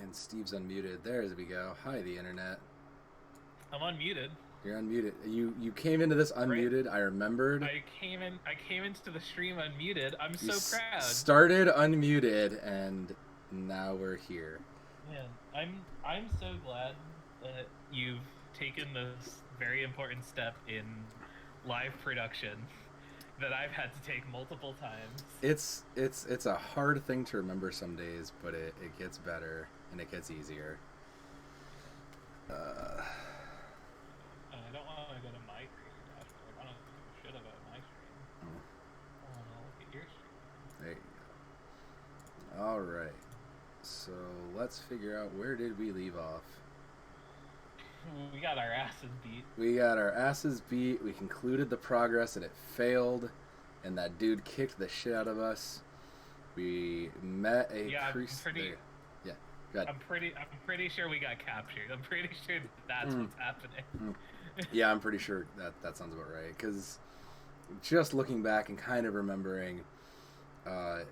And Steve's unmuted. There as we go. Hi, the internet. I'm unmuted. You're unmuted. You came into this unmuted. Right. I remembered. I came into the stream unmuted. I'm so proud. Started unmuted, and now we're here. Man, I'm so glad that you've taken this very important step in live production that I've had to take multiple times. It's a hard thing to remember some days, but it gets better and it gets easier. I don't want to go to my creator dashboard. I don't give a shit about my stream. I want to look at your stream. There you go. All right. So let's figure out, where did we leave off? We got our asses beat. We concluded the progress and it failed, and that dude kicked the shit out of us. We met a priest. Yeah. Go ahead. I'm pretty sure we got captured. I'm pretty sure that's what's happening. Yeah, I'm pretty sure that sounds about right. Because just looking back and kind of remembering, I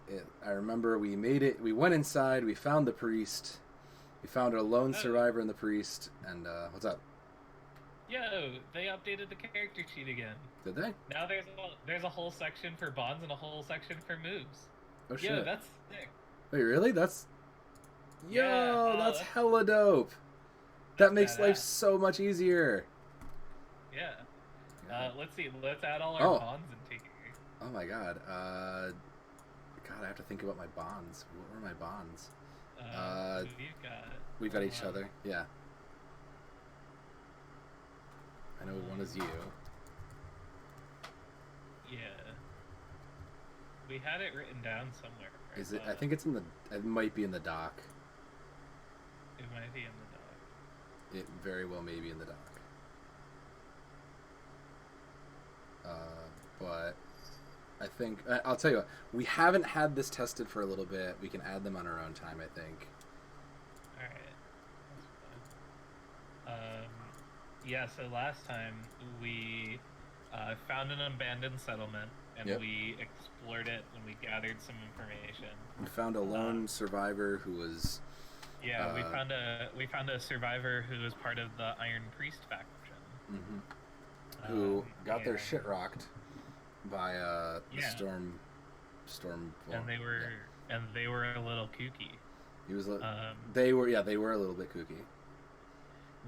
remember we made it. We went inside. We found the priest. We found a lone survivor in the priest. And what's up? Yo, they updated the character sheet again. Did they? Now there's a whole section for bonds and a whole section for moves. Oh shit! Yo, that's sick. Wait, really? That's hella dope. That makes life so much easier. Yeah. Let's see. Let's add all our bonds and take it. Oh my god. God, I have to think about my bonds. What were my bonds? We've got each other. Yeah. I know one is you. Yeah. We had it written down somewhere. Is it? I think it's in the. It might be in the doc. It might be in the doc. It very well may be in the doc. But I think I'll tell you what. We haven't had this tested for a little bit. We can add them on our own time, I think. All right. Yeah. So last time we found an abandoned settlement. And we explored it and we gathered some information. We found a lone survivor who was. Yeah, we found a survivor who was part of the Iron Priest faction. Mm-hmm. Who got their shit rocked by Storm. And they were a little kooky. He was. They were a little bit kooky.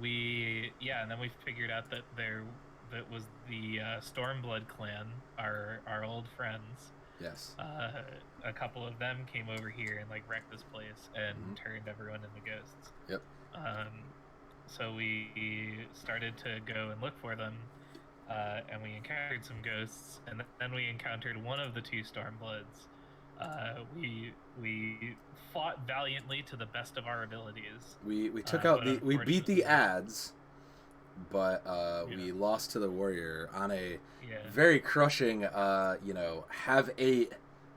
And then we figured out that that was the Stormblood clan, our old friends. Yes. A couple of them came over here and wrecked this place and turned everyone into ghosts. Yep. So we started to go and look for them, and we encountered some ghosts, and then we encountered one of the two Stormbloods. We fought valiantly to the best of our abilities. We took out we beat the ads. But we lost to the warrior on a very crushing, have 8,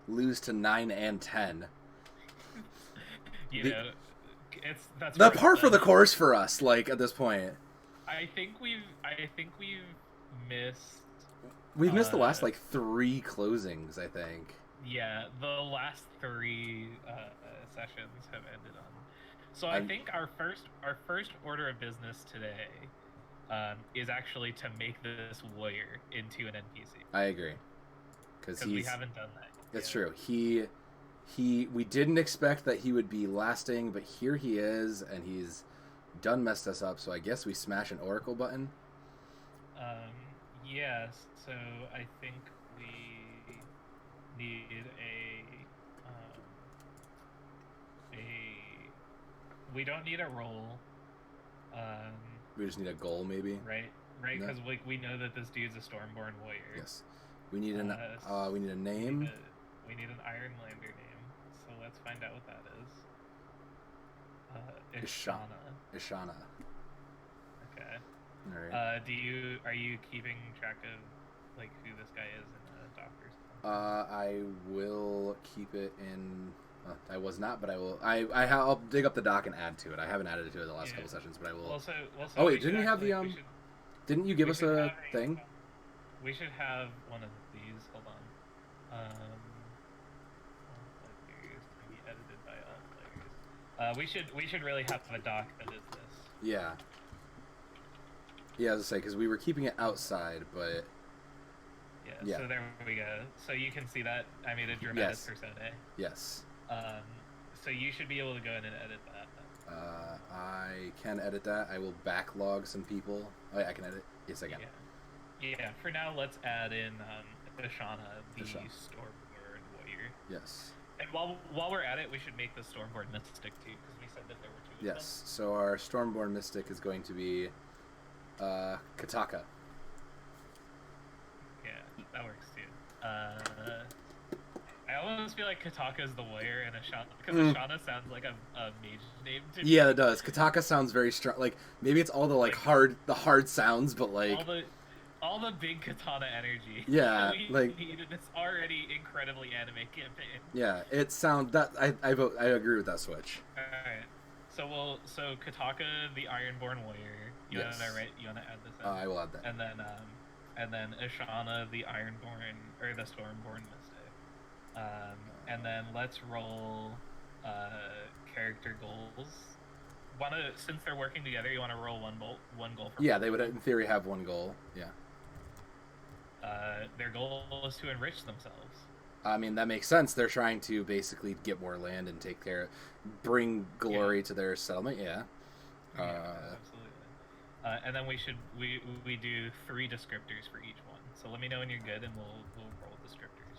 lose to 9 and 10. That's the par for the course for us. At this point, I think we've missed. We've missed the last 3 closings. I think. Yeah, the last 3 sessions have ended on. So I think our first order of business today. Is actually to make this warrior into an NPC. I agree, because we haven't done that. That's true. We didn't expect that he would be lasting, but here he is, and he's done messed us up. So I guess we smash an Oracle button. Yes. So I think we need we don't need a roll. We just need a goal, maybe. Right, because we know that this dude's a Stormborn warrior. Yes. We need a name. We need an Ironlander name. So let's find out what that is. Ishana. Okay. All right. Are you keeping track of who this guy is in the doctor's? I will keep it in. I was not, but I will. I'll dig up the doc and add to it. I haven't added it to it the last couple sessions, but I will. Oh wait, didn't you have the Didn't you give us a thing? We should have one of these. Hold on. We should really have a dock that is this. Yeah. Yeah, as I say, because we were keeping it outside, but... Yeah, so there we go. So you can see that I made a dramatis personae. Yes. So you should be able to go in and edit that. I can edit that. I will backlog some people. Oh, yeah, I can edit. Yes, I can. Yeah. For now, let's add in Ashana, the Stormborn warrior. Yes. And while we're at it, we should make the Stormborn mystic too, because we said that there were two of them. Yes. So our Stormborn mystic is going to be Kataka. Yeah, that works too. I almost feel like Kataka's the warrior and Ashana, because Ashana sounds like a mage name to me. Yeah, it does. Kataka sounds very strong. Like maybe it's all the hard sounds, but like all the big katana energy. Yeah, we need in this already incredibly anime campaign. Yeah, it sounds that I agree with that switch. All right. So Kataka, the Ironborn warrior. You want to add this in? I will add that. And then Ashana, the Ironborn or the Stormborn mystic. And then let's roll character goals. Since they're working together, you want to roll one goal for Yeah, they would in theory have one goal. Yeah. Their goal is to enrich themselves. I mean, that makes sense. They're trying to basically get more land and bring glory to their settlement. Yeah. Absolutely. And then we do 3 descriptors for each one. So let me know when you're good, and we'll roll descriptors.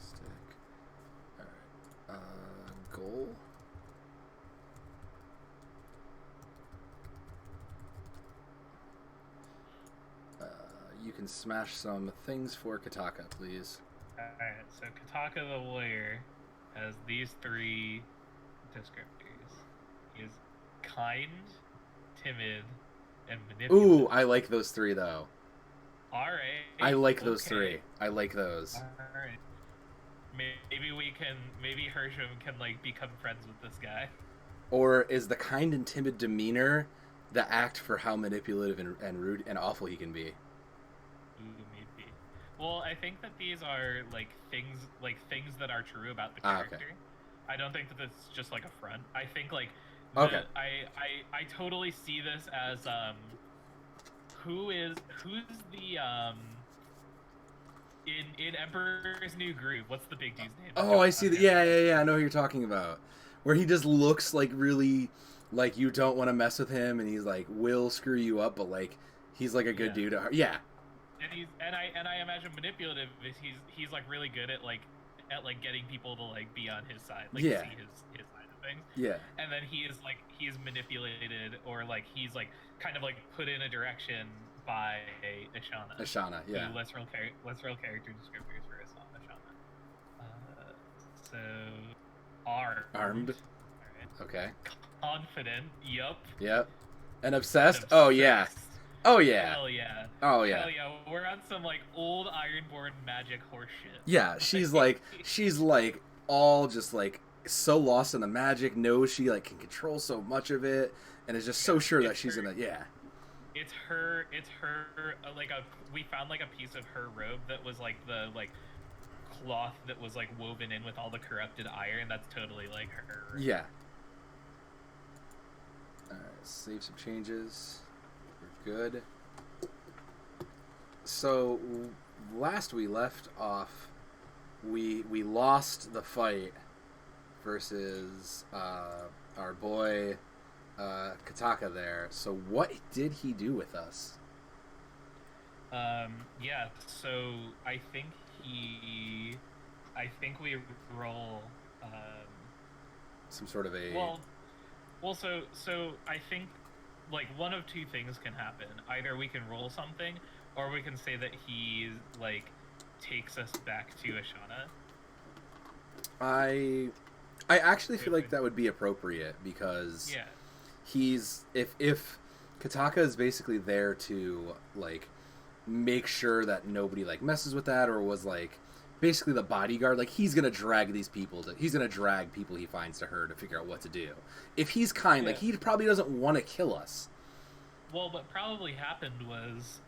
Stick. All right. Goal. You can smash some things for Kataka, please. Alright, so Kataka the warrior has these 3 descriptors. He is kind, timid, and manipulative. Ooh, I like those 3 though. Alright. I like those 3. I like those. Alright. Maybe Hersham can become friends with this guy. Or is the kind and timid demeanor the act for how manipulative and rude and awful he can be? Maybe. Well, I think that these are things that are true about the character. Okay. I don't think that it's just a front. I think okay. I totally see this as who's the in Emperor's New Groove. What's the big dude's name? Oh, I see. Yeah. I know who you're talking about. Where he just looks really like you don't want to mess with him, and he's will screw you up, but he's a good dude at heart. Yeah. And I imagine manipulative is he's really good at getting people to be on his side, to see his side of things. Yeah. And then he is manipulated or he's kind of put in a direction by Ashana. Ashana, yeah. Let's roll character descriptors for Ashana. So armed. All right. Okay. Confident. Yep. And obsessed. Oh yeah. Oh yeah. Hell yeah. Oh yeah. Hell yeah. We're on some old Ironborn magic horse shit. Yeah, she's all just so lost in the magic, knows she can control so much of it, and is just so sure that she's gonna It's her we found a piece of her robe that was the cloth that was woven in with all the corrupted iron. That's totally her. Yeah. Alright, save some changes. We're good. So last we left off, we lost the fight versus our boy Kataka there. So what did he do with us? Yeah, so I think we roll some sort of a so I think one of 2 things can happen. Either we can roll something, or we can say that he takes us back to Ashana. I actually feel like that would be appropriate, because he's if Kataka is basically there to make sure that nobody messes with that, or was basically the bodyguard, he's gonna drag these people he's gonna drag people he finds to her to figure out what to do. If he's kind, he probably doesn't want to kill us. Well, what probably happened was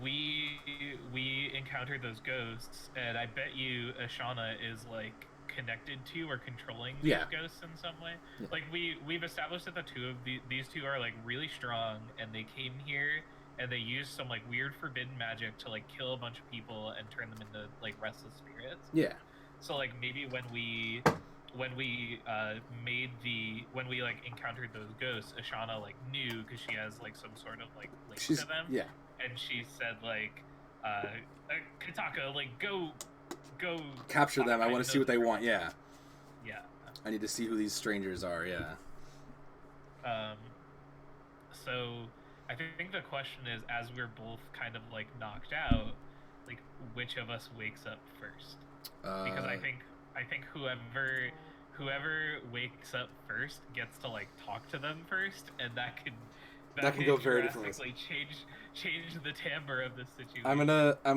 we encountered those ghosts, and I bet you Ashana is like connected to or controlling these ghosts in some way. Yeah. Like we've established that these two are like really strong, and they came here and they used some like weird forbidden magic to like kill a bunch of people and turn them into like restless spirits. Yeah. So like maybe when we like encountered those ghosts, Ashana like knew because she has like some sort of like link to them. Yeah. And she said like, Kataka, like go capture them. I want to see what they want. Yeah. Yeah. I need to see who these strangers are. Yeah. So I think the question is, as we're both kind of like knocked out, like which of us wakes up first? Because I think whoever wakes up first gets to like talk to them first, and that can go very differently. Change the timbre of the situation. I'm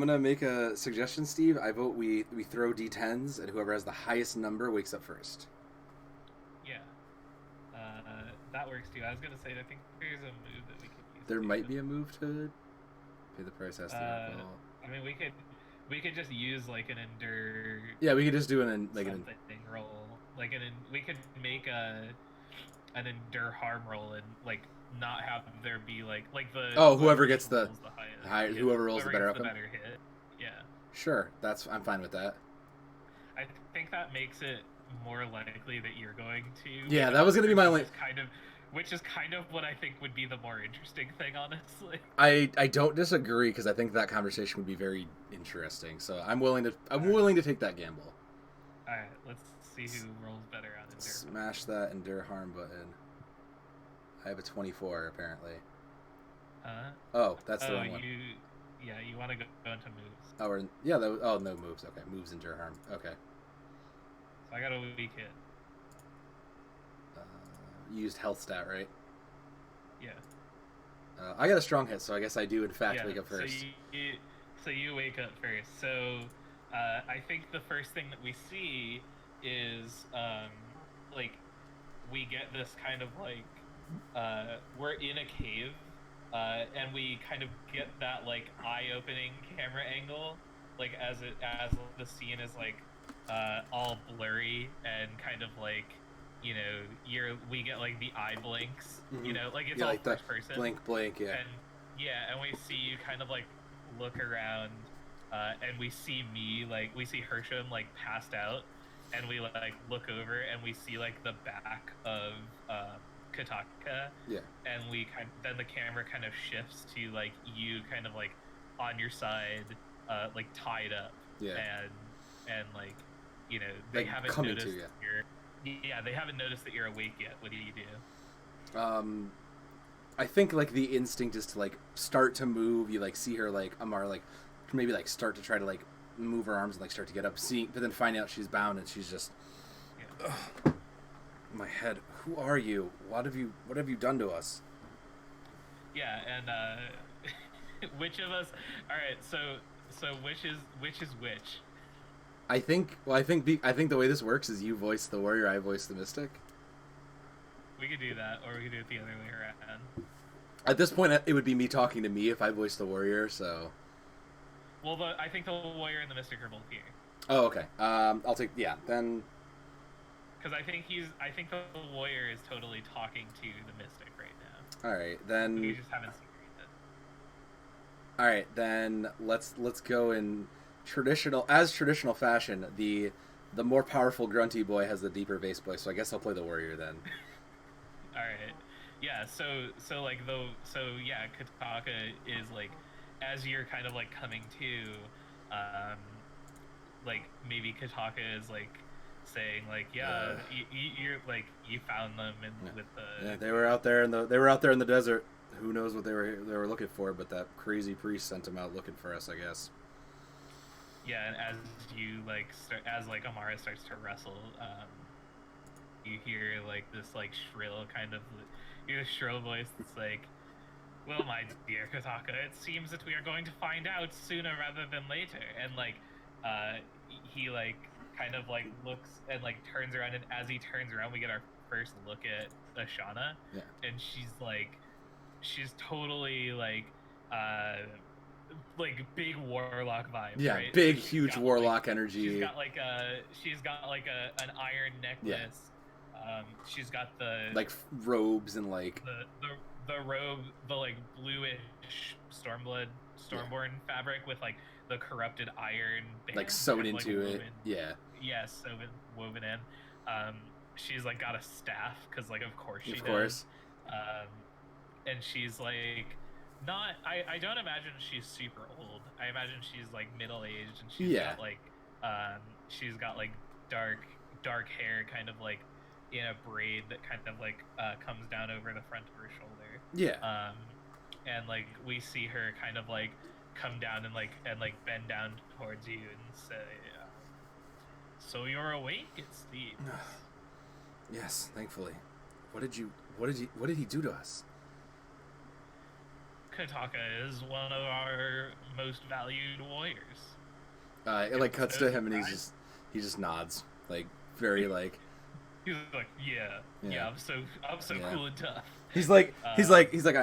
gonna make a suggestion, Steve. I vote we throw d10s, and whoever has the highest number wakes up first. Yeah, that works too. I was gonna say I think there's a move that we could use. There might be a move to pay the price. Has to I mean, we could just use like an endure. Yeah, we could just do an roll. Like we could make an endure harm roll and like not have there be like the whoever gets the highest, whoever rolls the better outcome. The better hit. Yeah. Sure, I'm fine with that. I think that makes it more likely that you're going to. Yeah, that was going to be my only. Which is kind of what I think would be the more interesting thing, honestly. I don't disagree because I think that conversation would be very interesting. So I'm willing to take that gamble. All right, let's see who rolls better on endure. Smash that endure harm button. I have a 24 apparently. Oh, that's the wrong one. You want to go into moves. No moves. Okay, moves endure harm. Okay. So I got a weak hit. Used health stat, right? Yeah. I got a strong hit, so I guess I do in fact wake up first. So you wake up first. So I think the first thing that we see is like we get this kind of like we're in a cave and we kind of get that like eye-opening camera angle, like as the scene is like all blurry and kind of like, you know, we get like the eye blinks, you know, like it's all like first person. Blink, yeah. And we see you kind of like look around, and we see Hersham like passed out, and we like look over and we see like the back of Kataka. Yeah. And then the camera kind of shifts to like you kind of like on your side, like tied up. Yeah. And like, you know, they haven't noticed they haven't noticed that you're awake yet. What do you do? I think like the instinct is to like start to move. You like see her like Amara like maybe like start to try to like move her arms and like start to get up, but then find out she's bound and she's just my head. Who are you? What have you done to us? Yeah, and which of us? All right, so which is which? I think the way this works is you voice the warrior, I voice the mystic. We could do that, or we could do it the other way around. At this point, it would be me talking to me if I voiced the warrior. So. Well, I think the warrior and the mystic are both here. Oh, okay. I'll take then. Because I think the warrior is totally talking to the mystic right now. All right, then. You just haven't seen it. All right, then let's go in traditional fashion. The more powerful grunty boy has the deeper bass voice, so I guess I'll play the warrior then. All right. Yeah. So Kataka is like, as you're kind of like coming to, like maybe Kataka is like saying like, you're like you found them with the they were out there in the desert. Who knows what they were looking for? But that crazy priest sent them out looking for us, I guess. Yeah, and as you like as Amara starts to wrestle, you hear like this like shrill kind of shrill voice that's like, "Well, my dear Kataka, it seems that we are going to find out sooner rather than later." And like, he like kind of like looks and like turns around, and as he turns around, we get our first look at Ashana, and she's totally like, like big warlock vibes. Yeah, right? big, So huge warlock energy. She's got like an iron necklace. Yeah. She's got the like robes and like the robe, the like bluish stormborn fabric with like the corrupted iron bands, like sewn into it. Woven. Yeah. Yes, yeah, woven in. She's like got a staff because like of course she does. And she's like not. I don't imagine she's super old. I imagine she's like middle aged, and she's got like she's got like dark hair, kind of like in a braid that kind of like comes down over the front of her shoulder. Yeah. And like we see her kind of like come down and like bend down towards you and say, "So you're awake, it seems." Yes, thankfully. What did he do to us? Kataka is one of our most valued warriors. It like cuts to him and he just nods, like very like. He's like, yeah, I'm so cool and tough. He's like, I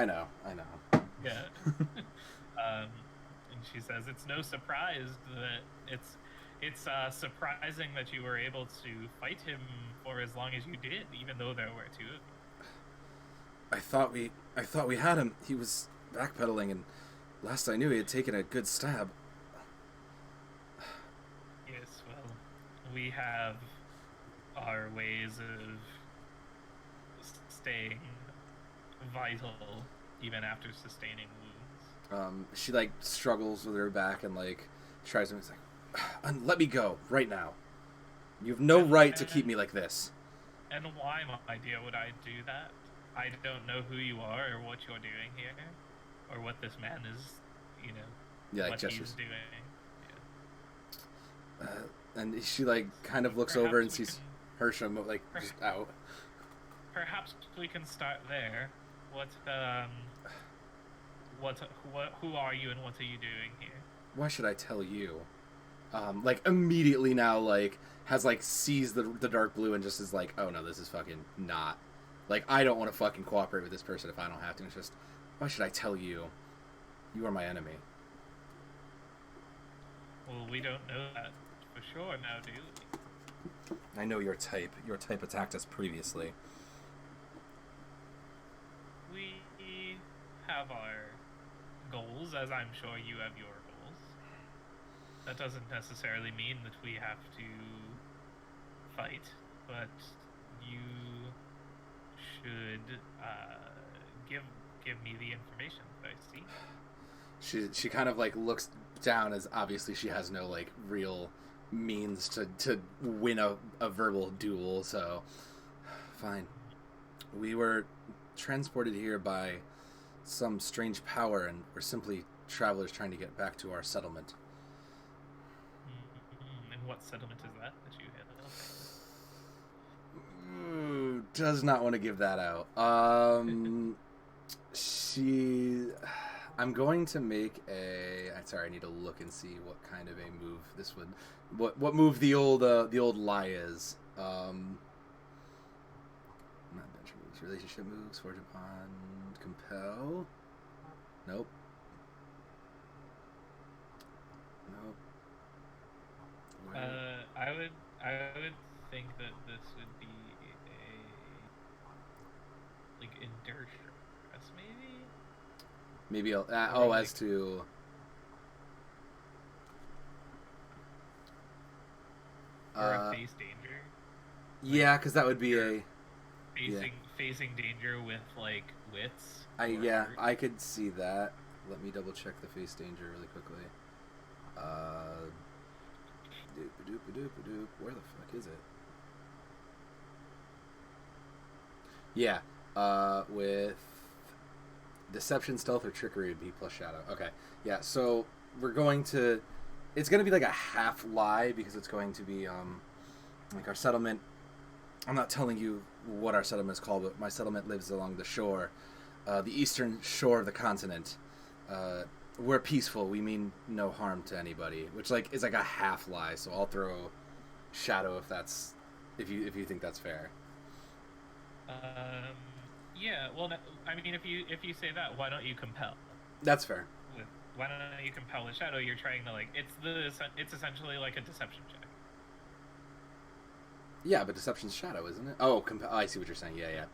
know. Yeah. And she says, it's no surprise that it's surprising that you were able to fight him for as long as you did, even though there were two of you. I thought we had him. He was backpedaling, and last I knew, he had taken a good stab. Yes, well, we have our ways of staying vital even after sustaining wounds. She like struggles with her back and like tries to. He's like, let me go right now. You have no right to keep me like this. And why, my dear, would I do that? I don't know who you are or what you're doing here, or what this man is, what he's doing. Yeah. And she like kind of looks over and sees Hersham like just out. Perhaps we can start there. Who are you and what are you doing here? Why should I tell you? Like immediately now, like has like sees the dark blue and just is like, oh no, this is fucking not. Like I don't want to fucking cooperate with this person if I don't have to. It's just, why should I tell you? You are my enemy. Well, we don't know that for sure now, do we? I know your type. Your type attacked us previously. We have our goals, as I'm sure you have your goals. That doesn't necessarily mean that we have to fight, but you should give me the information that I see. She kind of like looks down, as obviously she has no like real means to win a verbal duel, so fine. We were transported here by some strange power, and we're simply travelers trying to get back to our settlement. And what settlement is that you hit? Does not want to give that out. I'm going to make sorry, I need to look and see what kind of a move this would, what move the old lie is. Not adventure moves, relationship moves, forge upon, compel. Nope. I would think that this would be a like endure stress, maybe. Maybe as to. Or a face danger. Yeah, because that would be facing danger with like wits. I could see that. Let me double check the face danger really quickly. Doop. Where the fuck is it? Yeah. With deception, stealth, or trickery would be plus shadow. Okay. Yeah. So we're going to. It's going to be like a half lie because it's going to be like our settlement. I'm not telling you what our settlement is called, but my settlement lives along the shore, the eastern shore of the continent. We're peaceful. We mean no harm to anybody, which like is like a half lie. So I'll throw shadow if you think that's fair. Yeah. Well, I mean, if you say that, why don't you compel? That's fair. why don't you compel the shadow? You're trying to like it's essentially like a deception check. Yeah, but deception's shadow, isn't it? Oh, I see what you're saying. Yeah.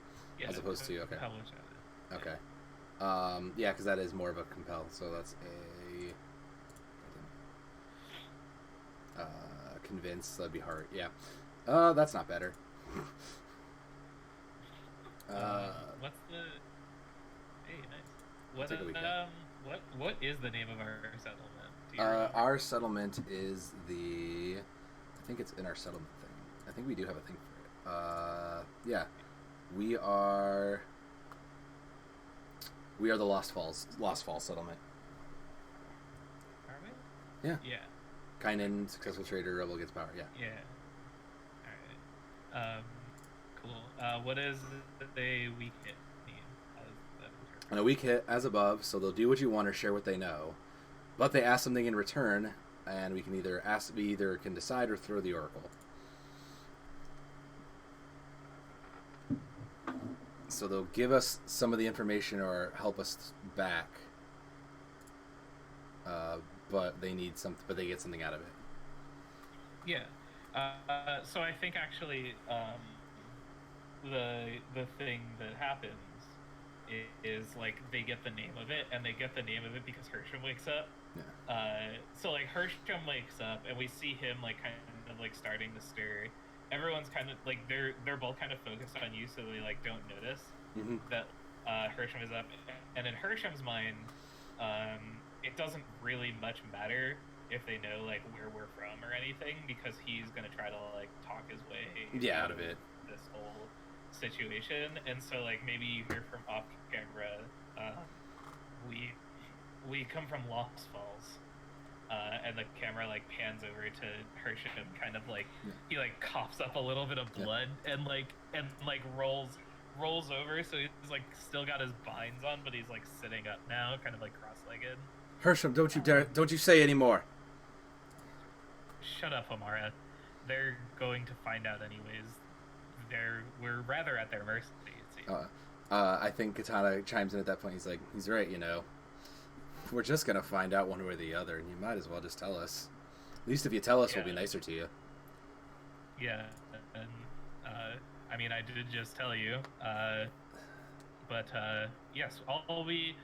Yeah, As opposed to okay. Compel the shadow. Okay. Yeah, because that is more of a compel. So that's a convince. That'd be hard. Yeah. That's not better. What's the? Hey, nice. What is the name of our settlement? Our settlement is the. I think it's in our settlement thing. I think we do have a thing for it. Yeah, we are the Lost Falls settlement. Are we? Yeah. Yeah. Kynan, successful trader, rebel gets power. Yeah. Yeah. All right. Cool. What does a weak hit mean? And a weak hit as above, so they'll do what you want or share what they know, but they ask something in return, and we either can decide or throw the oracle. So they'll give us some of the information or help us back, but they need something. But they get something out of it. Yeah. So I think actually, the thing that happens is like they get the name of it, and they get the name of it because Hersham wakes up. Yeah. So like Hersham wakes up, and we see him like kind of like starting to stir. Everyone's kind of like they're both kind of focused on you, so they like don't notice that Hersham is up. And in Hersham's mind, it doesn't really much matter if they know like where we're from or anything, because he's gonna try to like talk his way out of it. This whole situation. And so like maybe you hear from off camera, we come from Lost Falls. And the camera like pans over to Hersham, kind of like he like coughs up a little bit of blood and rolls over, so he's like still got his binds on, but he's like sitting up now, kind of like cross-legged. Hersham, don't you say any more. Shut up, Amara. They're going to find out anyways. We're rather at their mercy, it seems. I think Katana chimes in at that point. He's right, you know. We're just gonna find out one way or the other, and you might as well just tell us. At least if you tell us, we'll be nicer to you. Yeah, and I mean, I did just tell you, but yes, all we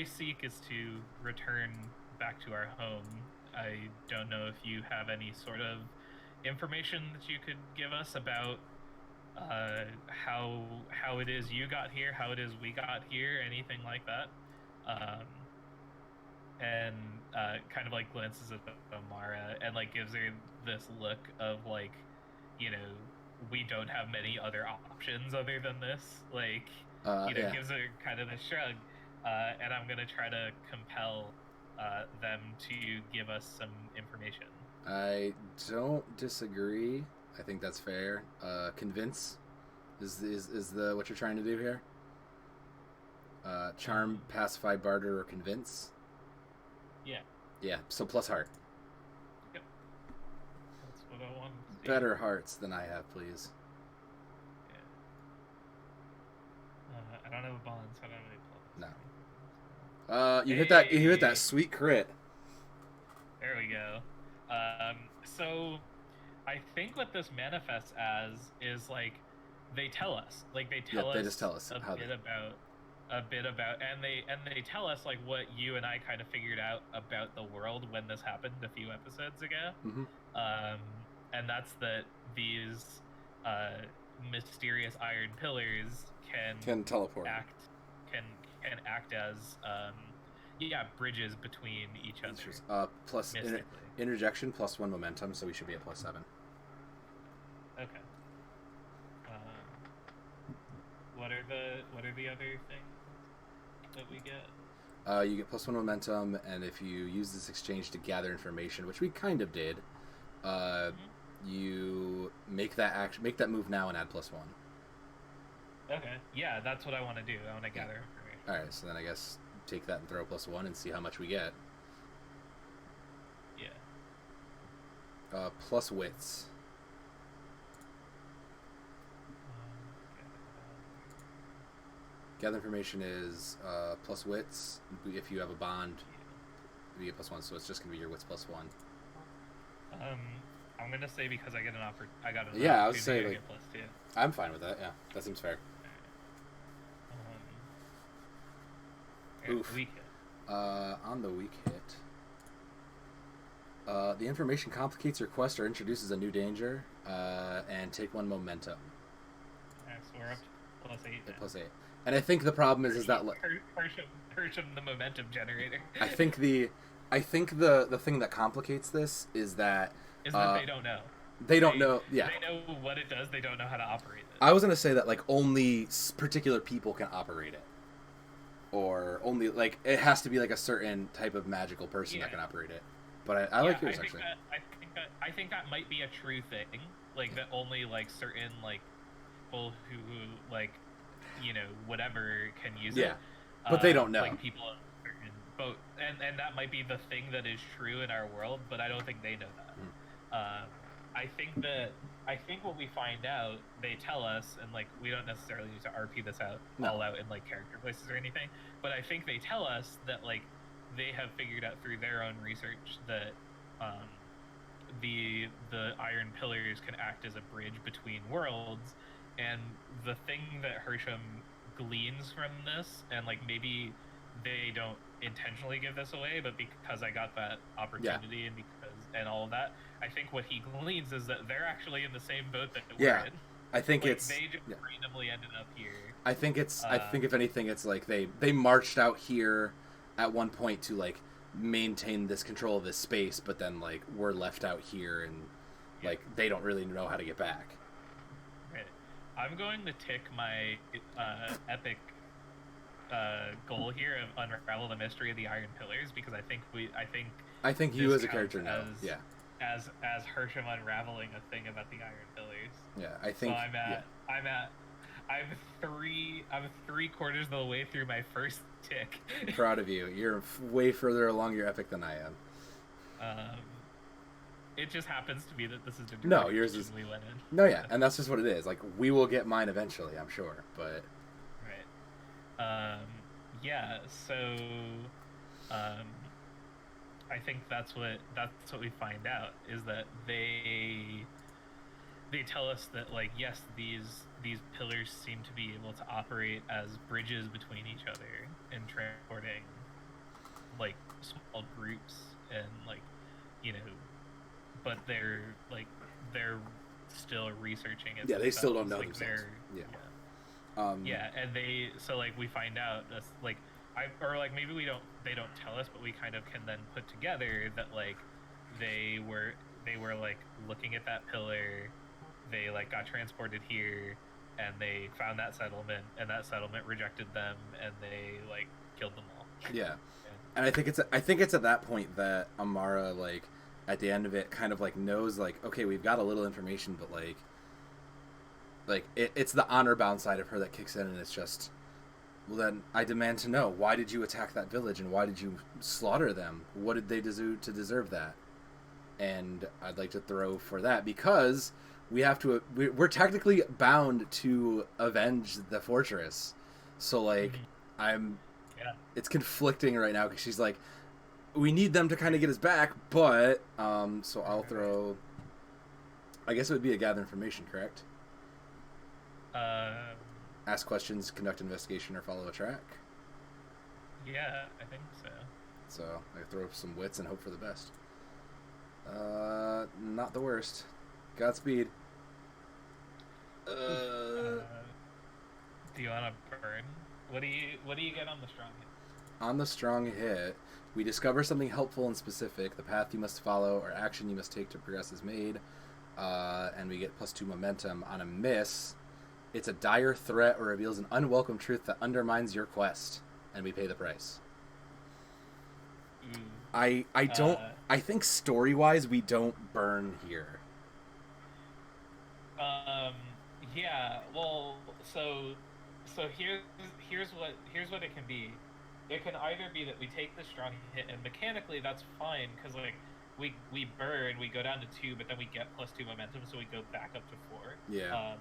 seek is to return back to our home. I don't know if you have any sort of information that you could give us about how it is you got here, how it is we got here, anything like that. And kind of like glances at Amara and like gives her this look of like, you know, we don't have many other options other than this. Like, gives her kind of a shrug. And I'm gonna try to compel them to give us some information. I don't disagree. I think that's fair. Convince is the what you're trying to do here. Charm, pacify, barter, or convince. Yeah. Yeah. So plus heart. Yep. That's what I want. Better hearts than I have, please. Yeah. I don't have a bond, so I don't have any plus. No. You hit that sweet crit. There we go. So I think what this manifests as is like they tell us, they just tell us a bit about, and they tell us like what you and I kind of figured out about the world when this happened a few episodes ago. And that's that these mysterious iron pillars can teleport, can act as bridges between each other. Plus interjection plus 1 momentum, so we should be at +7. Okay. What are the other things that we get? You get +1 momentum, and if you use this exchange to gather information, which we kind of did, you make that move now and add +1. Okay. Yeah, that's what I want to do. I want to gather information. All right. So then I guess take that and throw +1 and see how much we get. Yeah. Plus wits. Gather information is plus wits if you have a bond. we get +1, so it's just gonna be your wits +1. I'm gonna say because I got an I would say to like get +2. I'm fine with that. Yeah, that seems fair. Oof. Weak hit. On the weak hit, the information complicates your quest or introduces a new danger, and take 1 momentum. Alright, so we're up to +8. Yeah, +8. And I think the problem is that Hersham the momentum generator. I think the thing that complicates this is that they don't know. They don't know. Yeah, they know what it does. They don't know how to operate it. I was gonna say that like only particular people can operate it, or only like it has to be like a certain type of magical person that can operate it. But I like yours actually. I think that might be a true thing. Like that only like certain like people who like whatever can use it. Yeah, but they don't know. Like people of certain boat, and that might be the thing that is true in our world. But I don't think they know that. I think what we find out, they tell us, and like we don't necessarily need to RP this all out in like character voices or anything, but I think they tell us that like they have figured out through their own research that the iron pillars can act as a bridge between worlds, and the thing that Hersham gleans from this, and like maybe they don't intentionally give this away, but because I got that opportunity and all of that, I think what he gleans is that they're actually in the same boat that we're in. I think like, it's they just randomly ended up here. I think it's I think if anything it's like they marched out here at one point to like maintain this control of this space, but then like we're left out here and like they don't really know how to get back. Right. I'm going to tick my epic goal here of unravel the mystery of the Iron Pillars, because I think you as a character know. As Hersham unraveling a thing about the Iron Pillars. Yeah, I think. So I'm 3/4 of the way through my first tick. Proud of you. You're way further along your epic than I am. It just happens to be that this is the yours is we went in. No, yeah, and that's just what it is. Like we will get mine eventually, I'm sure, but. Right. Yeah. So. I think that's what we find out, is that they tell us that like yes, these pillars seem to be able to operate as bridges between each other and transporting like small groups, and like but they're still researching it. Yeah, they still don't know like themselves. And we find out that's like maybe they don't tell us, but we kind of can then put together that like they were like looking at that pillar, they like got transported here, and they found that settlement, and that settlement rejected them, and they like killed them all. Yeah. And I think it's at that point that Amara like at the end of it kind of like knows like, okay, we've got a little information, but like it's the honor bound side of her that kicks in, and it's just, well, then I demand to know, why did you attack that village, and why did you slaughter them? What did they do to deserve that? And I'd like to throw for that, because we're technically bound to avenge the fortress. So like it's conflicting right now, because she's like, we need them to kind of get us back, but so I'll throw, I guess it would be a gather information, correct? Ask questions, conduct investigation, or follow a track. Yeah, I think so. So I throw some wits and hope for the best. Not the worst. Godspeed. Do you want to burn? What do you get on the strong hit? On the strong hit, we discover something helpful and specific. The path you must follow or action you must take to progress is made, and we get +2 momentum. On a miss, it's a dire threat or reveals an unwelcome truth that undermines your quest, and we pay the price. I don't. I think story-wise, we don't burn here. Yeah. Well, so here's what it can be. It can either be that we take the strong hit, and mechanically that's fine, because like we burn, we go down to 2, but then we get +2 momentum, so we go back up to 4. Yeah.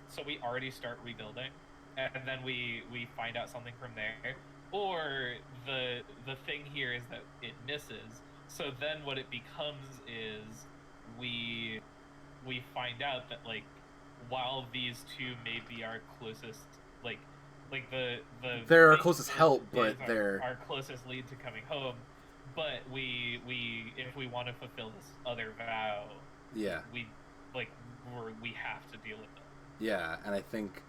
So we already start rebuilding, and then we find out something from there. or the thing here is that it misses. So then what it becomes is we we find out that like while these two may be our closest like the They're our main closest villain help, is but they're our closest lead to coming home, but we if we want to fulfill this other vow, yeah. we like we have to deal with them. Yeah, and I think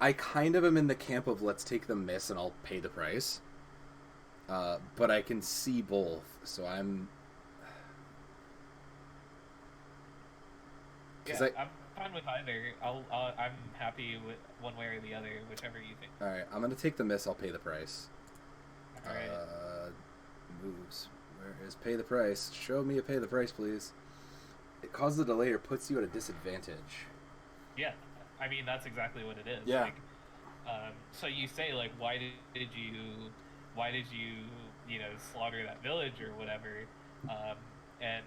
I kind of am in the camp of let's take the miss and I'll pay the price. But I can see both, so I'm. Yeah, I'm fine with either. I'm happy with one way or the other, whichever you think. All right, I'm gonna take the miss. I'll pay the price. All right. Moves. Where is pay the price? Show me a pay the price, please. It causes a delay or puts you at a disadvantage. Yeah, I mean that's exactly what it is. Yeah. Like, so you say like, why did you slaughter that village or whatever? And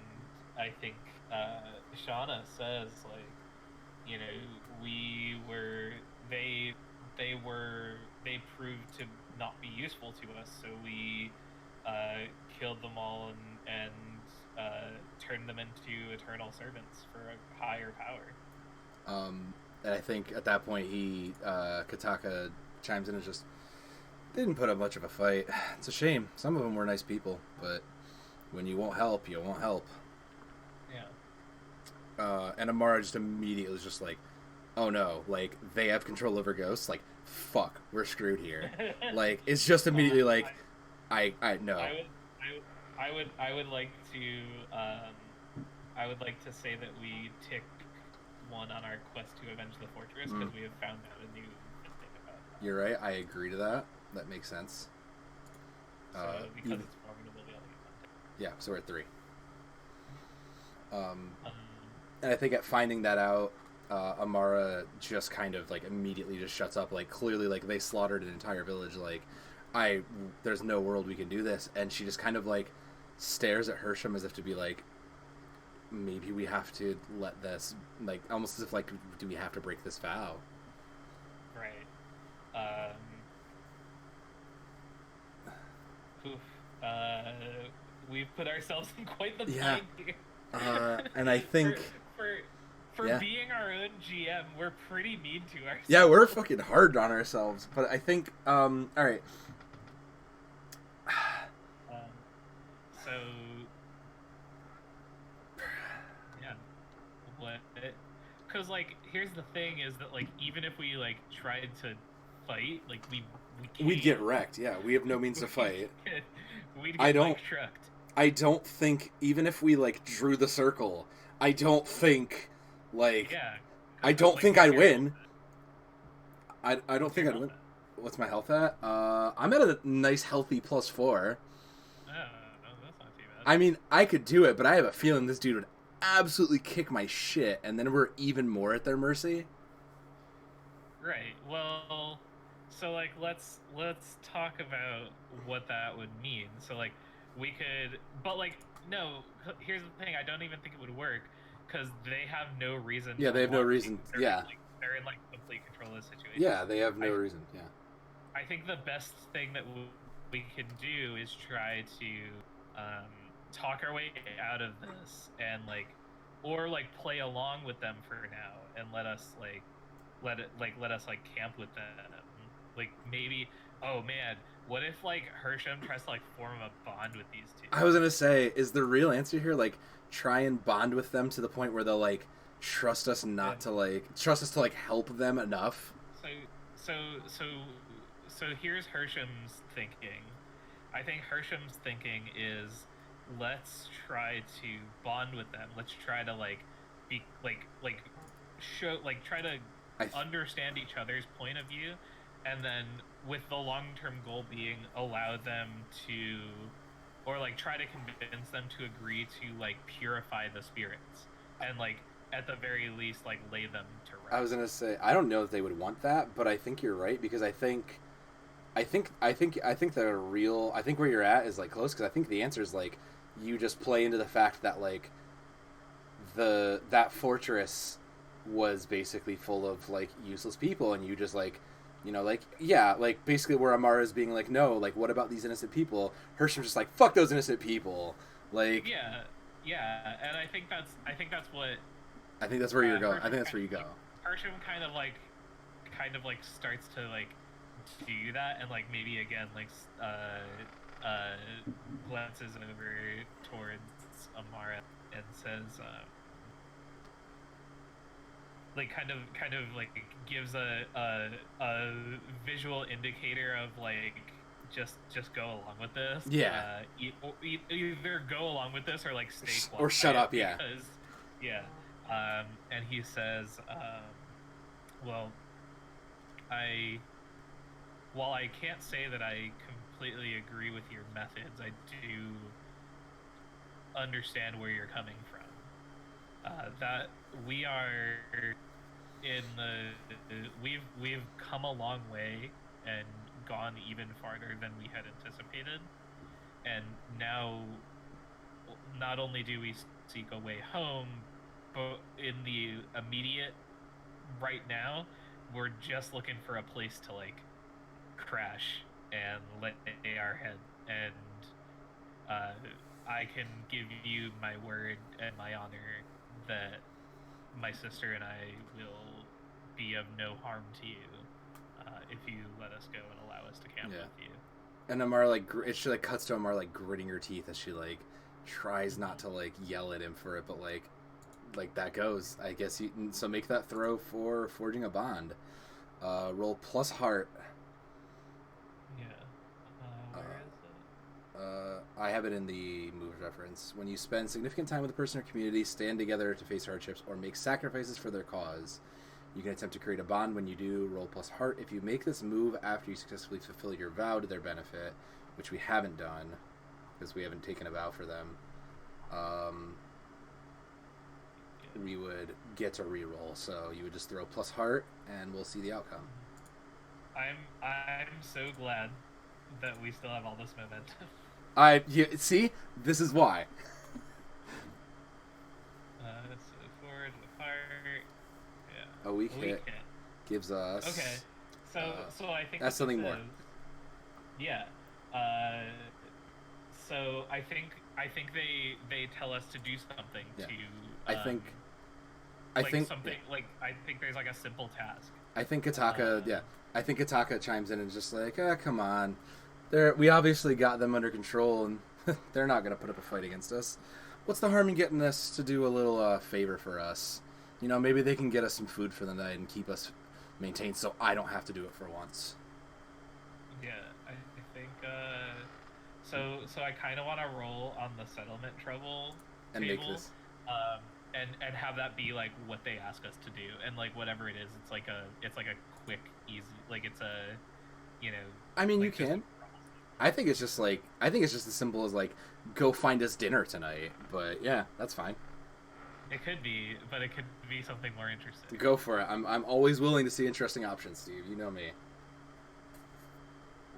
I think Shauna says like, they proved to not be useful to us, so we killed them all and turned them into eternal servants for a higher power. And I think at that point Kataka chimes in and just, they didn't put up much of a fight. It's a shame. Some of them were nice people, but when you won't help, you won't help. Yeah. And Amara just immediately was just like, oh no, like, they have control over ghosts, like, fuck, we're screwed here. Like, it's just immediately like, I no. I would like to say that we tick one on our quest to avenge the fortress because we have found out a new thing about that. You're right, I agree to that. That makes sense. So because it's formidable, we all get yeah, so we're at 3. And I think at finding that out, Amara just kind of like immediately just shuts up. Like, clearly, like, they slaughtered an entire village. Like, there's no world we can do this. And she just kind of like stares at Hersham as if to be like, maybe we have to let this, like, almost as if like, do we have to break this vow? Right. We've put ourselves in quite the bind here. And I think for being our own GM, we're pretty mean to ourselves. Yeah, we're fucking hard on ourselves. But I think, all right. So, yeah, what? Because like, here's the thing: is that like, even if we like tried to fight, like we'd get wrecked. Yeah, we have no means to fight. We'd get like trucked. I don't think, even if we like drew the circle, I don't think like I don't think I'd win. I don't think I'd win. What's my health at? I'm at a nice healthy +4. Oh, that's not too bad. I mean, I could do it, but I have a feeling this dude would absolutely kick my shit, and then we're even more at their mercy. Right. Well, so like let's talk about what that would mean. So like we could, but like no. Here's the thing: I don't even think it would work because they have no reason. Yeah, they have no reason. They're in like complete control of the situation. Yeah, they have no reason. Yeah. I think the best thing that we can do is try to talk our way out of this and like, or like play along with them for now and let us camp with them. Like maybe, oh man, what if like Hersham tries to like form a bond with these two? I was gonna say, is the real answer here like try and bond with them to the point where they'll like trust us to like help them enough? So here's Hersham's thinking. I think Hersham's thinking is let's try to bond with them. Let's try to like be show try to understand each other's point of view, and then with the long-term goal being allow them to, or like try to convince them to agree to like purify the spirits and like at the very least like lay them to rest. I was gonna say, I don't know if they would want that, but I think you're right because I think the real, I think where you're at is like close, because I think the answer is like you just play into the fact that like that fortress was basically full of like useless people, and you just like You know, like, yeah, like, basically where Amara's being like, no, like, what about these innocent people? Hersham's just like, fuck those innocent people. Like, Yeah, yeah, and I think that's what I think that's where you're going. I Hersham think that's where you go. Hersham kind of like starts to like do that, and like maybe again like uh glances over towards Amara and says like kind of like gives a visual indicator of like just go along with this. Yeah. Either go along with this or like stay quiet Or shut up, yeah. because yeah. And he says, well, I while I can't say that I completely agree with your methods, I do understand where you're coming from. That we are in we've come a long way and gone even farther than we had anticipated, and now not only do we seek a way home, but in the immediate right now, we're just looking for a place to like crash and lay our head. And uh, I can give you my word and my honor that my sister and I will be of no harm to you if you let us go and allow us to camp with you. And Amara, like, she, like, cuts to Amara, like, gritting her teeth as she, like, tries not to, like, yell at him for it, but, like, that goes. I guess you... So make that throw for forging a bond. Roll plus heart. Yeah. Where is it? I have it in the move reference. When you spend significant time with a person or community, stand together to face hardships, or make sacrifices for their cause, you can attempt to create a bond. When you do, roll plus heart. If you make this move after you successfully fulfill your vow to their benefit, which we haven't done, because we haven't taken a vow for them, we would get a reroll. So you would just throw plus heart, and we'll see the outcome. I'm so glad that we still have all this momentum. See, this is why. So forward with heart. Yeah. A weak hit gives us. Okay. So I think that's something more. Yeah. So I think they tell us to do something to. I think there's like a simple task. I think Kataka. I think Kataka chimes in and is just like, come on, we obviously got them under control, and they're not gonna put up a fight against us. What's the harm in getting us to do a little favor for us? You know, maybe they can get us some food for the night and keep us maintained, so I don't have to do it for once. Yeah, I think. So I kind of want to roll on the settlement trouble and table, make this. And have that be like what they ask us to do, and like whatever it is, it's like a quick, easy, like it's a, you know. I mean, like you can. I think it's just as simple as like, go find us dinner tonight. But yeah, that's fine. It could be, but it could be something more interesting. Go for it. I'm always willing to see interesting options, Steve. You know me.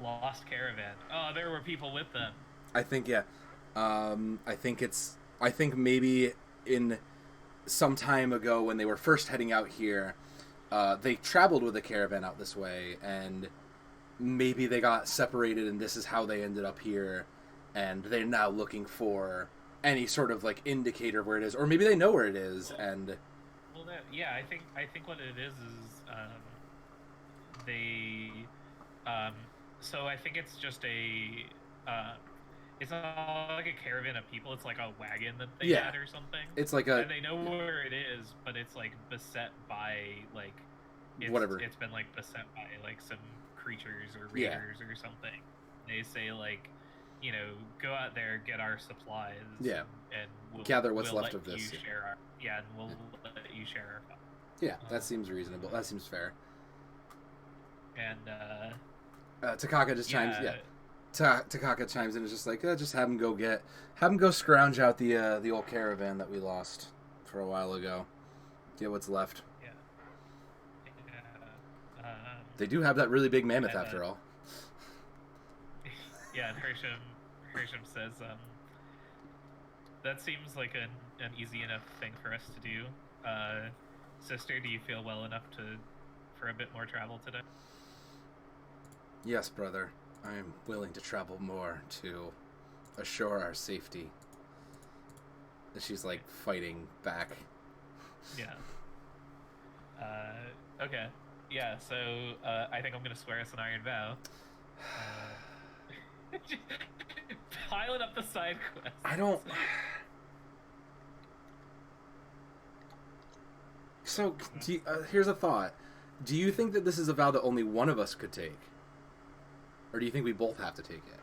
Lost caravan. Oh, there were people with them. I think I think maybe in some time ago when they were first heading out here, they traveled with a caravan out this way, and maybe they got separated, and this is how they ended up here, and they're now looking for any sort of like indicator of where it is, or maybe they know where it is. And I think what it is they so I think it's just a it's not like a caravan of people, it's like a wagon that they had or something. It's like and they know where it is, but it's like beset by like whatever. It's been like beset by like some creatures or raiders or something. They say like, you know, go out there, get our supplies. Yeah. And we'll gather what's left of this. And we'll let you share our fun. Yeah, that seems reasonable. That seems fair. And Takaka just chimes. Yeah, Takaka chimes in and is just like, just have him go scrounge out the old caravan that we lost for a while ago. Get what's left. Yeah. They do have that really big mammoth after all. Yeah, and Hersham says, that seems like an easy enough thing for us to do. Sister, do you feel well enough for a bit more travel today? Yes, brother. I am willing to travel more to assure our safety. And she's like fighting back. Yeah. Okay. Yeah, so I think I'm going to swear us an iron vow. Piling up the side quests. I don't... So, here's a thought. Do you think that this is a vow that only one of us could take? Or do you think we both have to take it?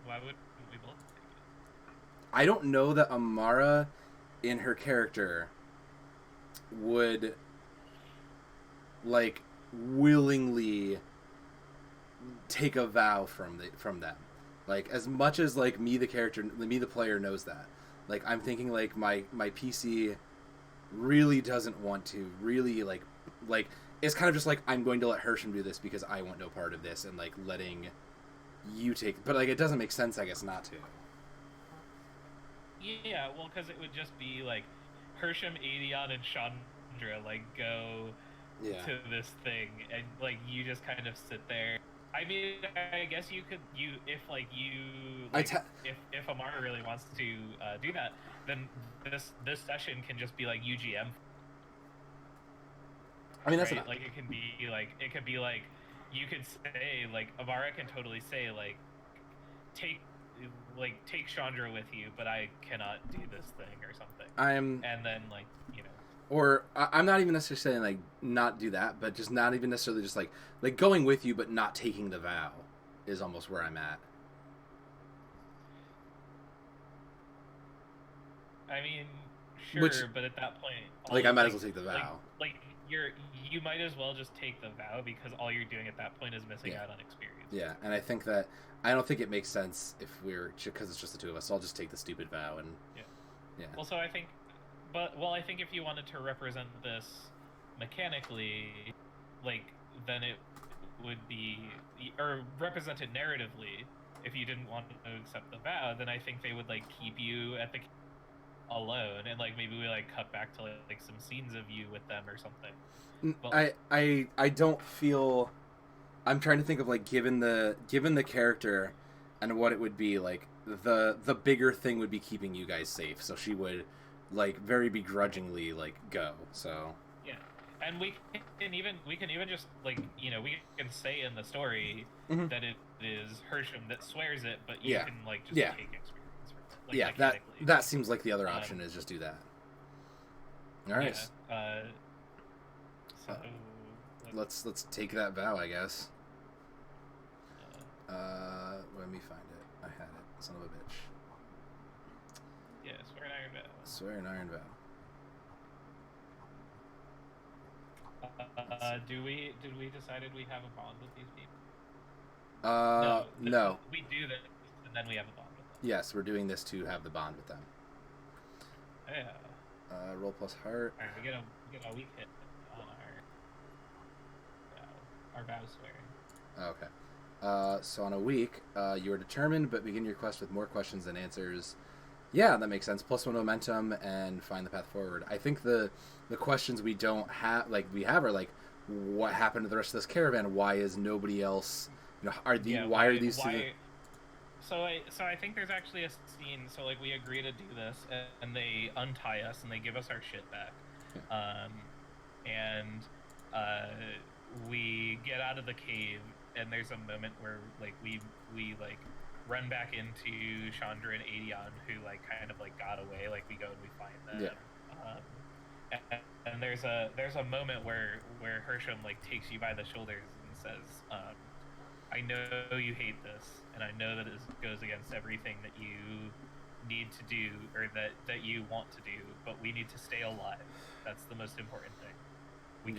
Why would we both take it? I don't know that Amara, in her character, would, like, willingly take a vow from them. Like, as much as, like, me, the player, knows that. Like, I'm thinking, like, my PC really doesn't want to, really, like, it's kind of just like, I'm going to let Hersham do this because I want no part of this, and, like, letting you take... But, like, it doesn't make sense, I guess, not to. Yeah, well, because it would just be, like, Hersham, Adion, and Chandra, like, go to this thing, and, like, you just kind of sit there. I mean, I guess if Amara really wants to do that, then this session can just be like UGM. I mean, that's right? Like it could be like you could say, like, Amara can totally say, like, take Chandra with you, but I cannot do this thing or something. And then, like, you know. Or I'm not even necessarily saying, like, not do that, but just not even necessarily just like going with you, but not taking the vow is almost where I'm at. I mean, sure, but at that point, like, I might as well take the vow. Like you might as well just take the vow, because all you're doing at that point is missing out on experience. Yeah, and I don't think it makes sense if because it's just the two of us. So I'll just take the stupid vow and yeah. Well, so I think if you wanted to represent this mechanically, like, then it would be, or represent it narratively. If you didn't want to accept the vow, then I think they would, like, keep you at the alone, and, like, maybe we, like, cut back to, like some scenes of you with them or something. But, I don't feel. I'm trying to think of, like, given the character and what it would be, like, the bigger thing would be keeping you guys safe, so she would, like, very begrudgingly, like, go. So yeah, and we can even just, like, you know, we can say in the story that it is Hersham that swears it, but you can, like, just take experience. Like, that seems like the other option is just do that. All right. Yeah, so let's take that vow, I guess. Let me find it. I had it. Son of a bitch. Yeah, swear an iron vow. Swear an iron vow. Did we decided we have a bond with these people? No. We do this, and then we have a bond with them. Yes, we're doing this to have the bond with them. Yeah. Roll plus heart. Alright, we get a weak hit on our vow swearing. Okay. So on a week, you are determined, but begin your quest with more questions than answers. Yeah, that makes sense. +1 momentum and find the path forward. I think the questions we don't have, like, we have, are like, what happened to the rest of this caravan? Why is nobody else? You know, why are these two? So I think there's actually a scene. So, like, we agree to do this, and they untie us and they give us our shit back. Yeah. We get out of the cave, and there's a moment where, like, we like run back into Chandra and Adion, who, like, kind of, like, got away. Like, we go and we find them. Yeah. And there's a moment where Hersham, like, takes you by the shoulders and says, I know you hate this, and I know that it goes against everything that you need to do, or that you want to do, but we need to stay alive. That's the most important thing. We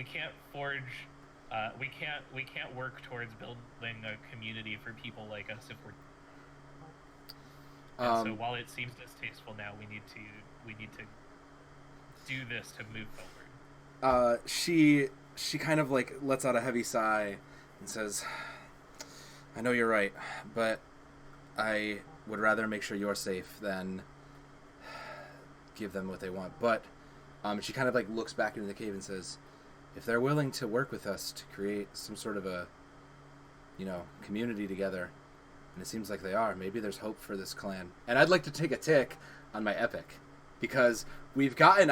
can't forge. We can't work towards building a community for people like us if we're. And so while it seems distasteful now, we need to do this to move forward. She kind of, like, lets out a heavy sigh and says, I know you're right, but I would rather make sure you're safe than give them what they want. But she kind of, like, looks back into the cave and says, if they're willing to work with us to create some sort of a, community together, and it seems like they are, maybe there's hope for this clan. And I'd like to take a tick on my epic, because we've gotten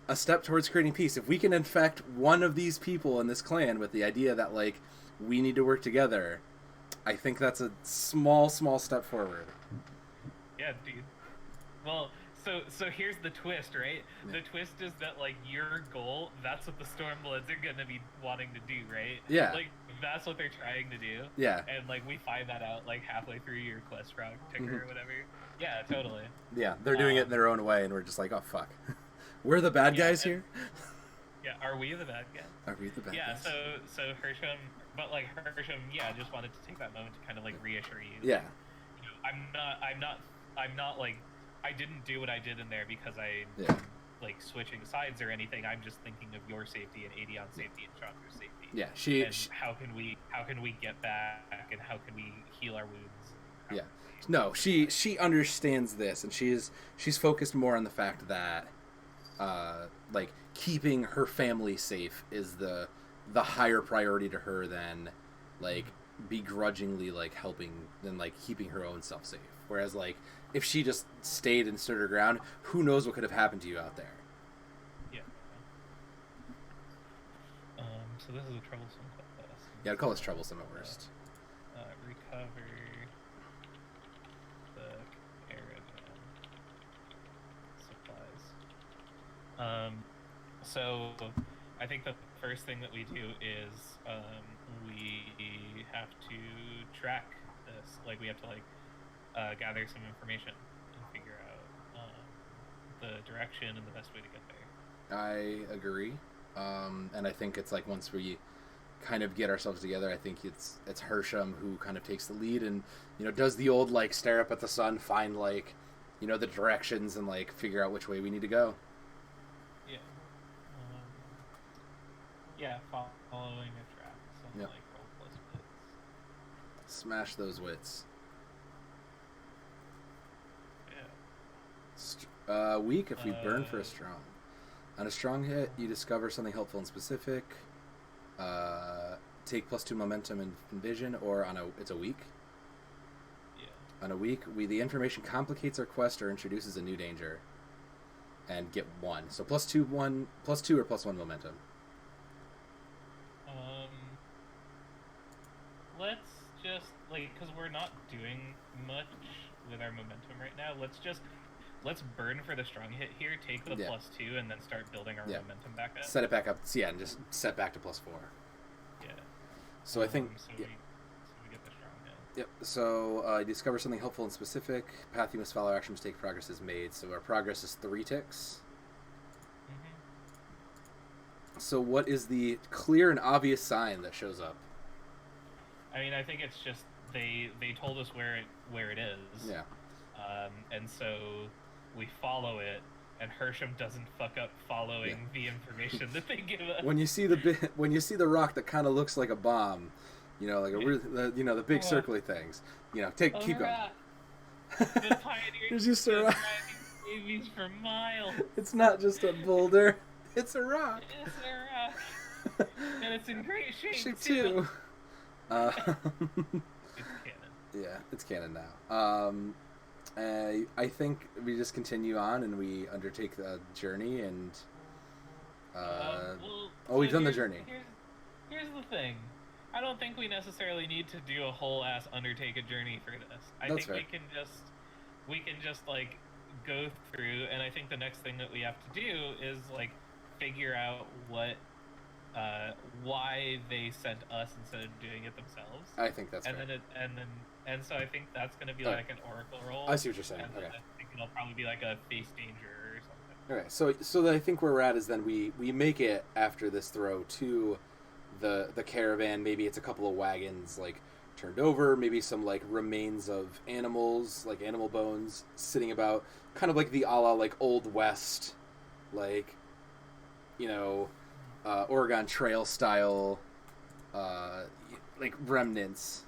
a step towards creating peace. If we can infect one of these people in this clan with the idea that, like, we need to work together, I think that's a small step forward. Yeah, dude. Well, so here's the twist, right? Yeah. The twist is that, like, your goal, that's what the Stormbloods are gonna be wanting to do, right? Yeah. Like, that's what they're trying to do. Yeah. And, like, we find that out, like, halfway through your quest frog ticker or whatever. Yeah, totally. Yeah, they're doing it in their own way, and we're just like, oh, fuck. We're the bad guys here? Yeah, are we the bad guys? Are we the bad guys? Yeah, so Hersham, but, like, Hersham, just wanted to take that moment to kind of, like, reassure you. Yeah. I'm not, like, I didn't do what I did in there because like, switching sides or anything. I'm just thinking of your safety and Adion's safety and Chandra's safety. Yeah, how can we get back, and how can we heal our wounds? No, she understands this, and she's focused more on the fact that, like, keeping her family safe is the higher priority to her than, like, begrudgingly, like, helping than, like, keeping her own self safe. Whereas, like, if she just stayed and stood her ground, who knows what could have happened to you out there. Yeah. So this is a troublesome quest. Yeah, I'd call this troublesome at worst. Recover the caravan supplies. So I think the first thing that we do is we have to track this. Like, we have to, like, gather some information and figure out the direction and the best way to get there. I agree, and I think it's like once we kind of get ourselves together, I think it's Hersham who kind of takes the lead and, does the old, like, stare up at the sun, find, like, the directions, and, like, figure out which way we need to go. Yeah. Following a track. Something like roll plus wits. Smash those wits. Weak if we burn for a strong. On a strong hit, you discover something helpful and specific. Take +2 momentum and vision, or it's a weak. Yeah. On a weak, the information complicates our quest or introduces a new danger. And get 1. So +2 or +1 momentum. Let's just, like, because we're not doing much with our momentum right now, let's burn for the strong hit here, take the +2, and then start building our momentum back up. Set it back up, and just set back to +4. Yeah. So I think... So we get the strong hit. Yep, so discover something helpful and specific. Path you must follow, action must take, progress is made. So our progress is 3 ticks. Mm-hmm. So what is the clear and obvious sign that shows up? I mean, I think it's just they told us where it is. Yeah. And so we follow it, and Hersham doesn't fuck up following the information that they give us. When you see the rock that kind of looks like a bomb, like the big circly things, keep going. The pioneers There's just a rock. Babies for miles. It's not just a boulder; it's a rock. It's a rock, and it's in great shape too. It's canon. Yeah, it's canon now. I think we just continue on and we undertake the journey and... we've done the journey. Here's the thing. I don't think we necessarily need to do a whole ass undertake a journey for this. I think we can just like go through, and I think the next thing that we have to do is like figure out why they sent us instead of doing it themselves. I think that's fair. And so I think that's going to be like an oracle roll. I see what you're saying. Okay. I think it'll probably be like a face danger or something. Okay, so I think where we're at is then we make it after this throw to the caravan. Maybe it's a couple of wagons like turned over, maybe some like remains of animals, like animal bones sitting about, kind of like the a la like Old West, like, Oregon Trail style, like remnants.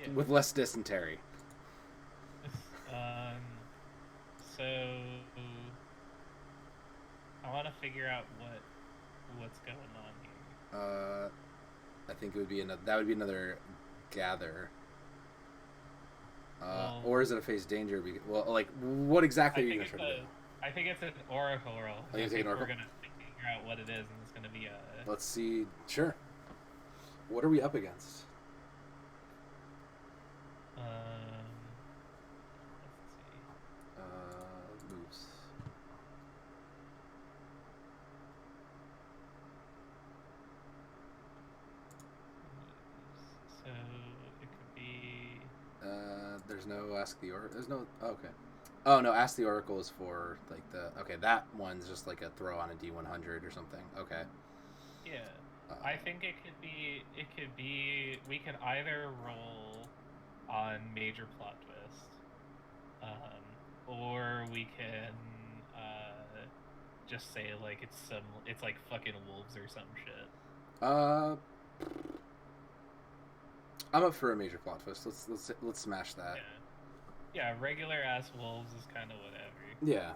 Yeah. With less dysentery. So, I want to figure out what's going on here. I think it would be another gather. Well, or is it a face danger? Well, like, what exactly are you going to try to do? I think it's an oracle roll. Oh, you take an oracle? We're going to figure out what it is, and it's going to be a... Let's see. Sure. What are we up against? Let's see. Moves. So it could be... There's no ask the oracle. There's no. Oh, okay. Oh no, ask the oracle is for like the. Okay, that one's just like a throw on a D100 or something. Okay. Yeah. I think it could be. It could be. We could either roll on major plot twist, or we can just say like it's like fucking wolves or some shit. I'm up for a major plot twist. Let's smash that. Yeah, regular ass wolves is kind of whatever. Yeah,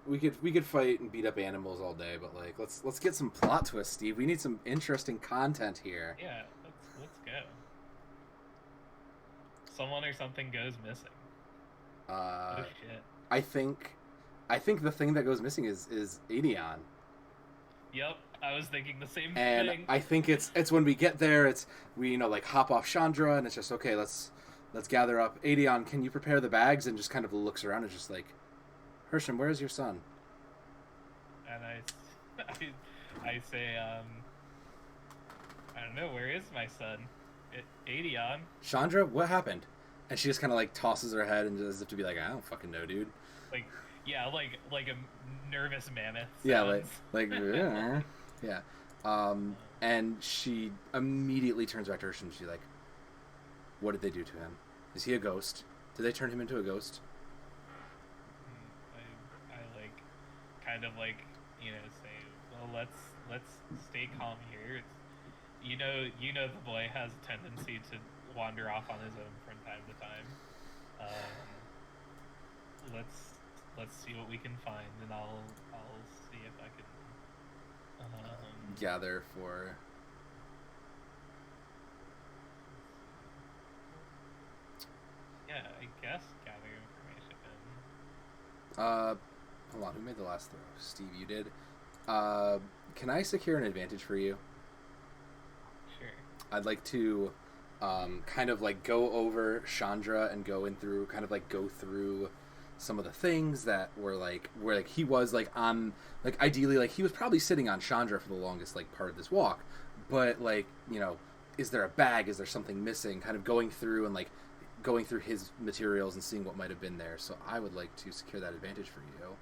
we could fight and beat up animals all day, but like let's get some plot twists, Steve. We need some interesting content here. Yeah, let's go. Someone or something goes missing. Oh shit. I think the thing that goes missing is Aedeon. Yep, I was thinking the same and thing. I think it's when we get there, we like hop off Chandra, and it's just okay. Let's gather up. Aedeon, can you prepare the bags? And just kind of looks around and just like, Hersham, where's your son? And I say, I don't know, where is my son? Aedeon. Chandra, what happened? And she just kind of like tosses her head and just as if to be like, I don't fucking know, dude. Like, yeah, like a nervous mammoth. Sounds. Yeah, like yeah. And she immediately turns back to Hersham and she's like, what did they do to him? Is he a ghost? Did they turn him into a ghost? I like, kind of like, say, well, let's stay calm here. It's, you know the boy has a tendency to wander off on his own from time to time. Let's see what we can find, and I'll see if I can gather for. Yeah, I guess gather information. Hold on. Who made the last throw? Steve, you did. Can I secure an advantage for you? Sure. I'd like to, kind of like go over Chandra and go through some of the things that were like where like he was like on like ideally like he was probably sitting on Chandra for the longest like part of this walk, but like is there a bag? Is there something missing? Kind of going through his materials and seeing what might have been there. So I would like to secure that advantage for you,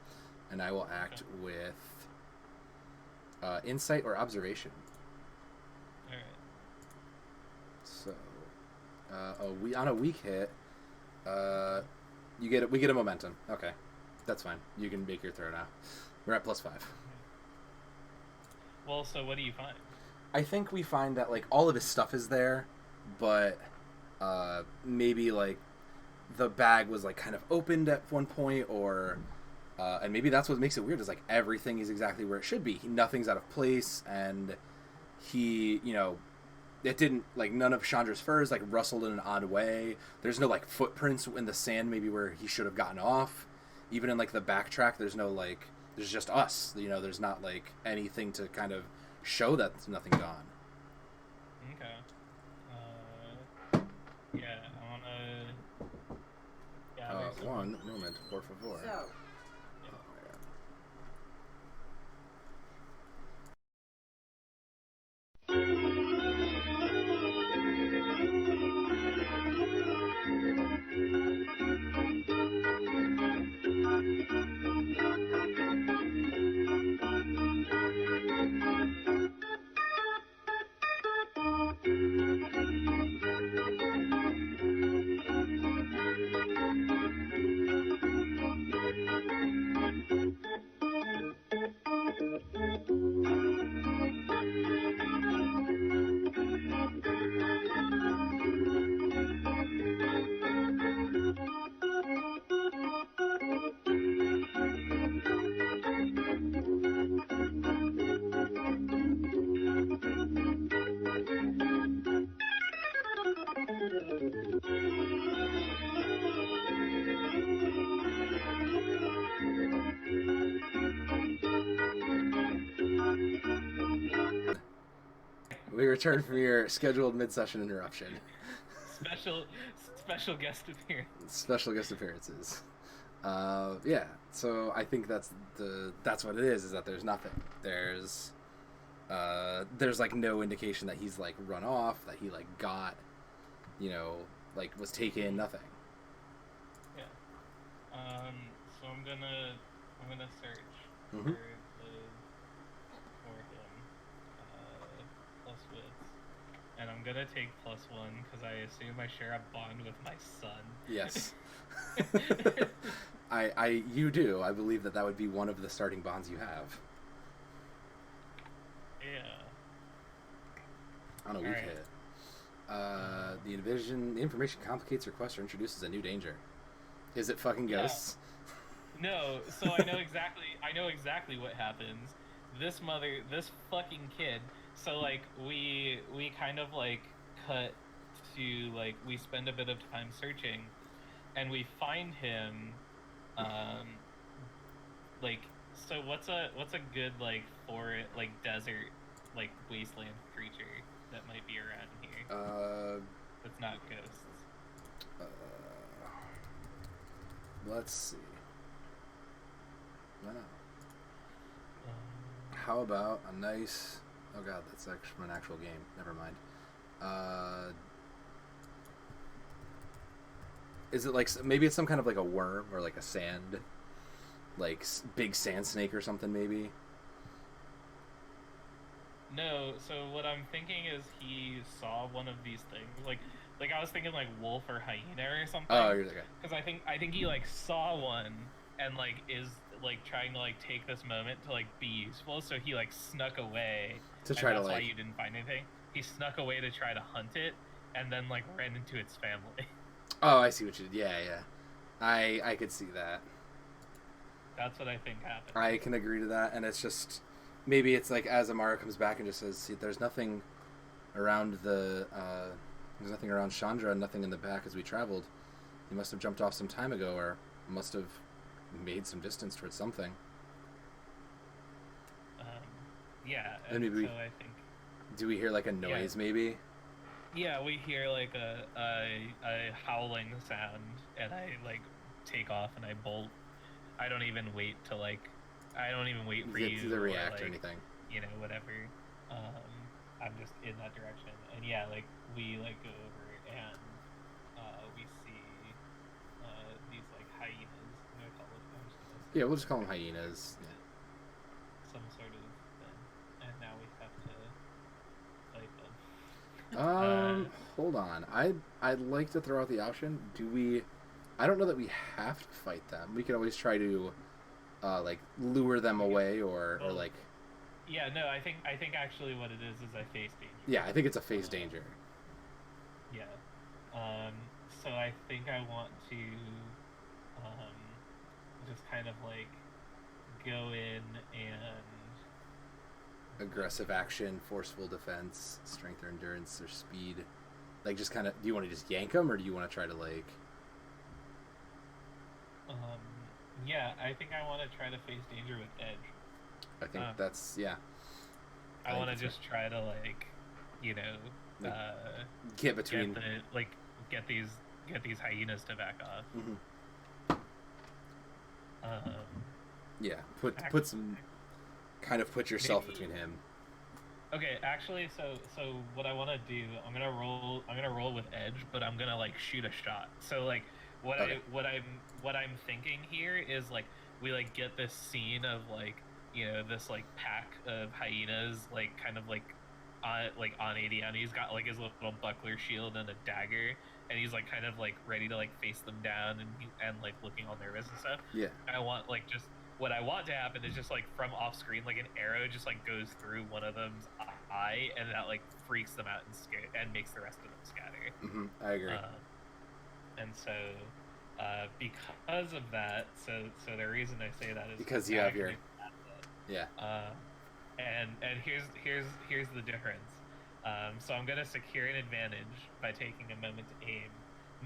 and I will act with insight or observation. All right. So, on a weak hit, we get a momentum. Okay, that's fine. You can make your throw now. We're at +5. Well, so what do you find? I think we find that like all of his stuff is there, but maybe like the bag was like kind of opened at one point, or and maybe that's what makes it weird is like everything is exactly where it should be. Nothing's out of place, and he, it didn't like none of Chandra's furs like rustled in an odd way. There's no like footprints in the sand maybe where he should have gotten off. Even in like the backtrack, there's no like there's just us. There's not like anything to kind of show that nothing gone. Okay. Yeah, I wanna. One moment, por favor. So, We return from your scheduled mid-session interruption. Special special guest appearance. Special guest appearances. Yeah. So I think that's what it is that there's nothing. There's like no indication that he's like run off, that he like got, like was taken, nothing. Yeah. So I'm gonna search Mhm. for him plus wits, and I'm gonna take +1 because I assume I share a bond with my son. Yes. You do. I believe that would be one of the starting bonds you have. Yeah. On a weak Alright. hit. The information complicates your quest or introduces a new danger. Is it fucking ghosts? No, so I know exactly what happens. This fucking kid. So like we kind of like cut to like we spend a bit of time searching, and we find him. Like so what's a good like desert like wasteland creature that might be around here? That's not ghosts. Let's see. No. How about a nice... Oh god, that's actually from an actual game. Never mind. Is it like... Maybe it's some kind of like a worm or like a sand... Like big sand snake or something maybe? No, so what I'm thinking is he saw one of these things. Like I was thinking like wolf or hyena or something. Oh, you're the guy. Because I think he like saw one and like is like trying to like take this moment to like be useful. So he like snuck away To try to that's like... why you didn't find anything. He snuck away to try to hunt it and then like ran into its family. Oh, I see what you did. Yeah. I could see that. That's what I think happened. I can agree to that, and it's just... Maybe it's like as Amara comes back and just says, "See, there's nothing around there's nothing around Chandra, nothing in the back as we traveled. He must have jumped off some time ago, or must have made some distance towards something." Yeah, and maybe so I think... Do we hear like a noise, maybe? Yeah, we hear like a howling sound, and I like take off and I bolt. I don't even wait for you to react or anything. Whatever. I'm just in that direction, and yeah, like we like go over and we see these like hyenas. I'm just gonna Yeah, we'll just call them hyenas. Yeah. Some sort of thing, and now we have to fight them. Hold on. I'd like to throw out the option. I don't know that we have to fight them. We could always try to like lure them away or like... Yeah, no, I think actually what it is I face danger. Yeah, I think it's a face danger. Yeah. So I think I want to just kind of like go in and... Aggressive action, forceful defense, strength or endurance or speed. Like just kind of... Do you want to just yank them, or do you want to try to like... Yeah, I think I want to try to face danger with edge. I think that's... Yeah. I want to just try to like, get between... Get these hyenas to back off. Mm-hmm. Yeah, put some... Kind of put yourself between him. Okay, actually, so what I want to do, I'm gonna roll with edge, but I'm gonna like shoot a shot. So like what I'm thinking here is like we like get this scene of like this like pack of hyenas like kind of like on 80, and he's got like his little buckler shield and a dagger, and he's like kind of like ready to like face them down and like looking all nervous and stuff. Yeah. I want like just... What I want to happen is just like from off screen, like an arrow just like goes through one of them's eye, and that like freaks them out and makes the rest of them scatter. Mm-hmm. I agree. And so, because of that, so the reason I say that is because you have your... Yeah. And here's the difference. So I'm gonna secure an advantage by taking a moment to aim.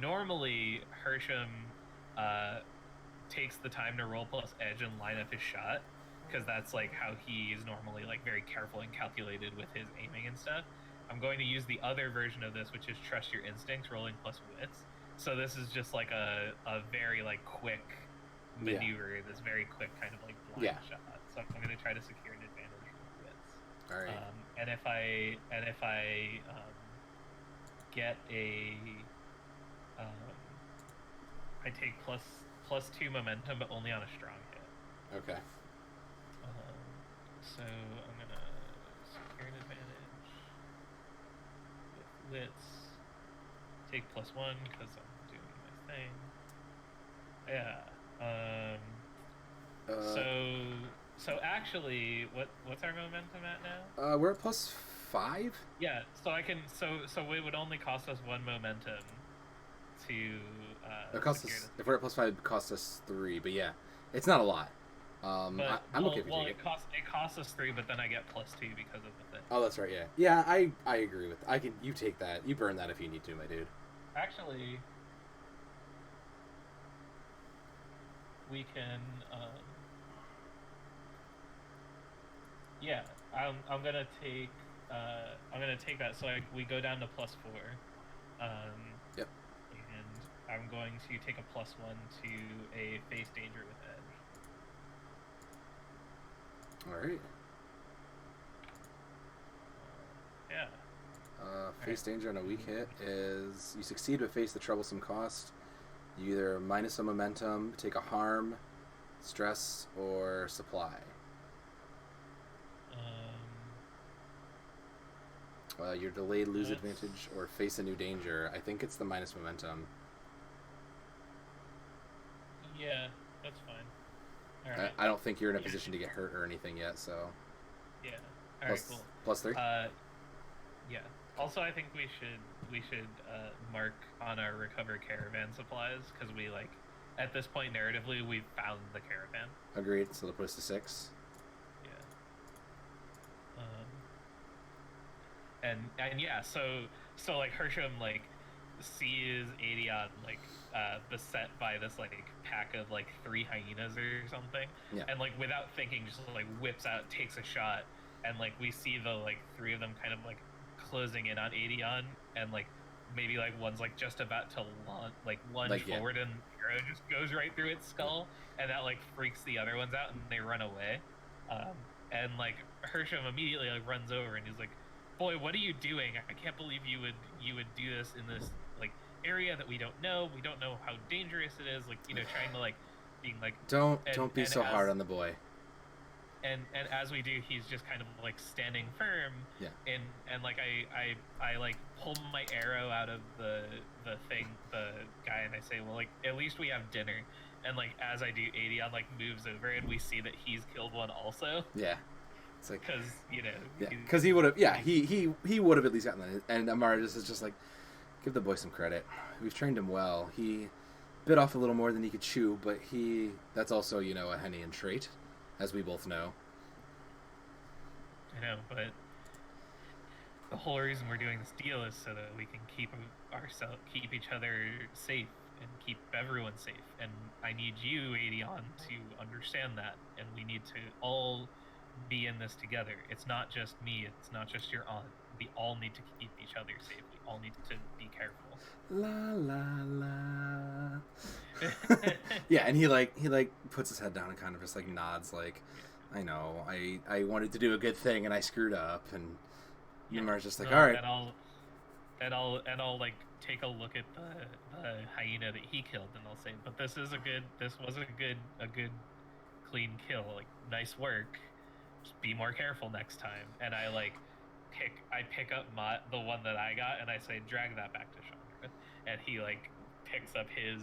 Normally, Hersham takes the time to roll plus edge and line up his shot, because that's like how he is normally like very careful and calculated with his aiming and stuff. I'm going to use the other version of this, which is trust your instincts, rolling plus wits. So this is just like a very like quick maneuver, this very quick kind of like blind shot. So I'm going to try to secure an advantage with wits. All right. And if I get a I take plus 2 momentum, but only on a strong hit. Okay. So I'm gonna secure an advantage with wits. Take +1 because I'm doing my thing. Yeah. So actually, what's our momentum at now? We're at +5. Yeah. So I can. So it would only cost us 1 momentum to. It costs us, if we're at +5, it costs us 3. But yeah, it's not a lot. I'm okay if you take it. It costs us 3, but then I get +2 because of the thing. Oh, that's right. Yeah. Yeah, I agree with. You take that. You burn that if you need to, my dude. Actually, we can. Yeah, I'm gonna take. I'm gonna take that. So we go down to +4. Yep. And I'm going to take a +1 to a face danger with edge. All right. Yeah. Face danger on a weak hit is you succeed but face the troublesome cost. You either minus a momentum, take a harm, stress, or supply. You're delayed, lose advantage, or face a new danger. I think it's the minus momentum. Yeah, that's fine. All right. I don't think you're in a position to get hurt or anything yet, so. Yeah. All right. Cool. +3. Yeah. Also, I think we should mark on our recover caravan supplies because we like at this point narratively we've found the caravan. Agreed. So they'll put us to 6. Yeah. And yeah, so like Hersham like sees Adion like beset by this like pack of like 3 hyenas or something, and like without thinking just like whips out, takes a shot, and like we see the like 3 of them kind of like closing in on Adion, and like maybe like one's like just about to lunge forward, and the arrow just goes right through its skull, and that like freaks the other ones out, and they run away. And like Hersham immediately like runs over, and he's like, "Boy, what are you doing? I can't believe you would do this in this like area that we don't know. We don't know how dangerous it is. Like, you know, trying to like being like don't be so hard on the boy." And as we do, he's just kind of like standing firm. Yeah. And like I like pull my arrow out of the guy, and I say, well, like at least we have dinner. And like as I do, Adion like moves over, and we see that he's killed one also. Yeah. It's like, because because he would have, he would have at least gotten that. And Amara is just like, give the boy some credit. We've trained him well. He bit off a little more than he could chew, but that's also, a Hennion trait, as we both know. I know, but the whole reason we're doing this deal is so that we can keep each other safe and keep everyone safe. And I need you, Adion, to understand that, and we need to all be in this together. It's not just me, it's not just your aunt. We all need to keep each other safe. We all need to be careful. La la la. Yeah, and he puts his head down and kind of just like nods like, I know, I wanted to do a good thing and I screwed up, and Ymar's just like, all right. And I'll like take a look at the hyena that he killed, and I'll say, but this was a good clean kill. Like, nice work. Just be more careful next time. And I pick up the one that I got, and I say, drag that back to Chandra. And he like picks up his,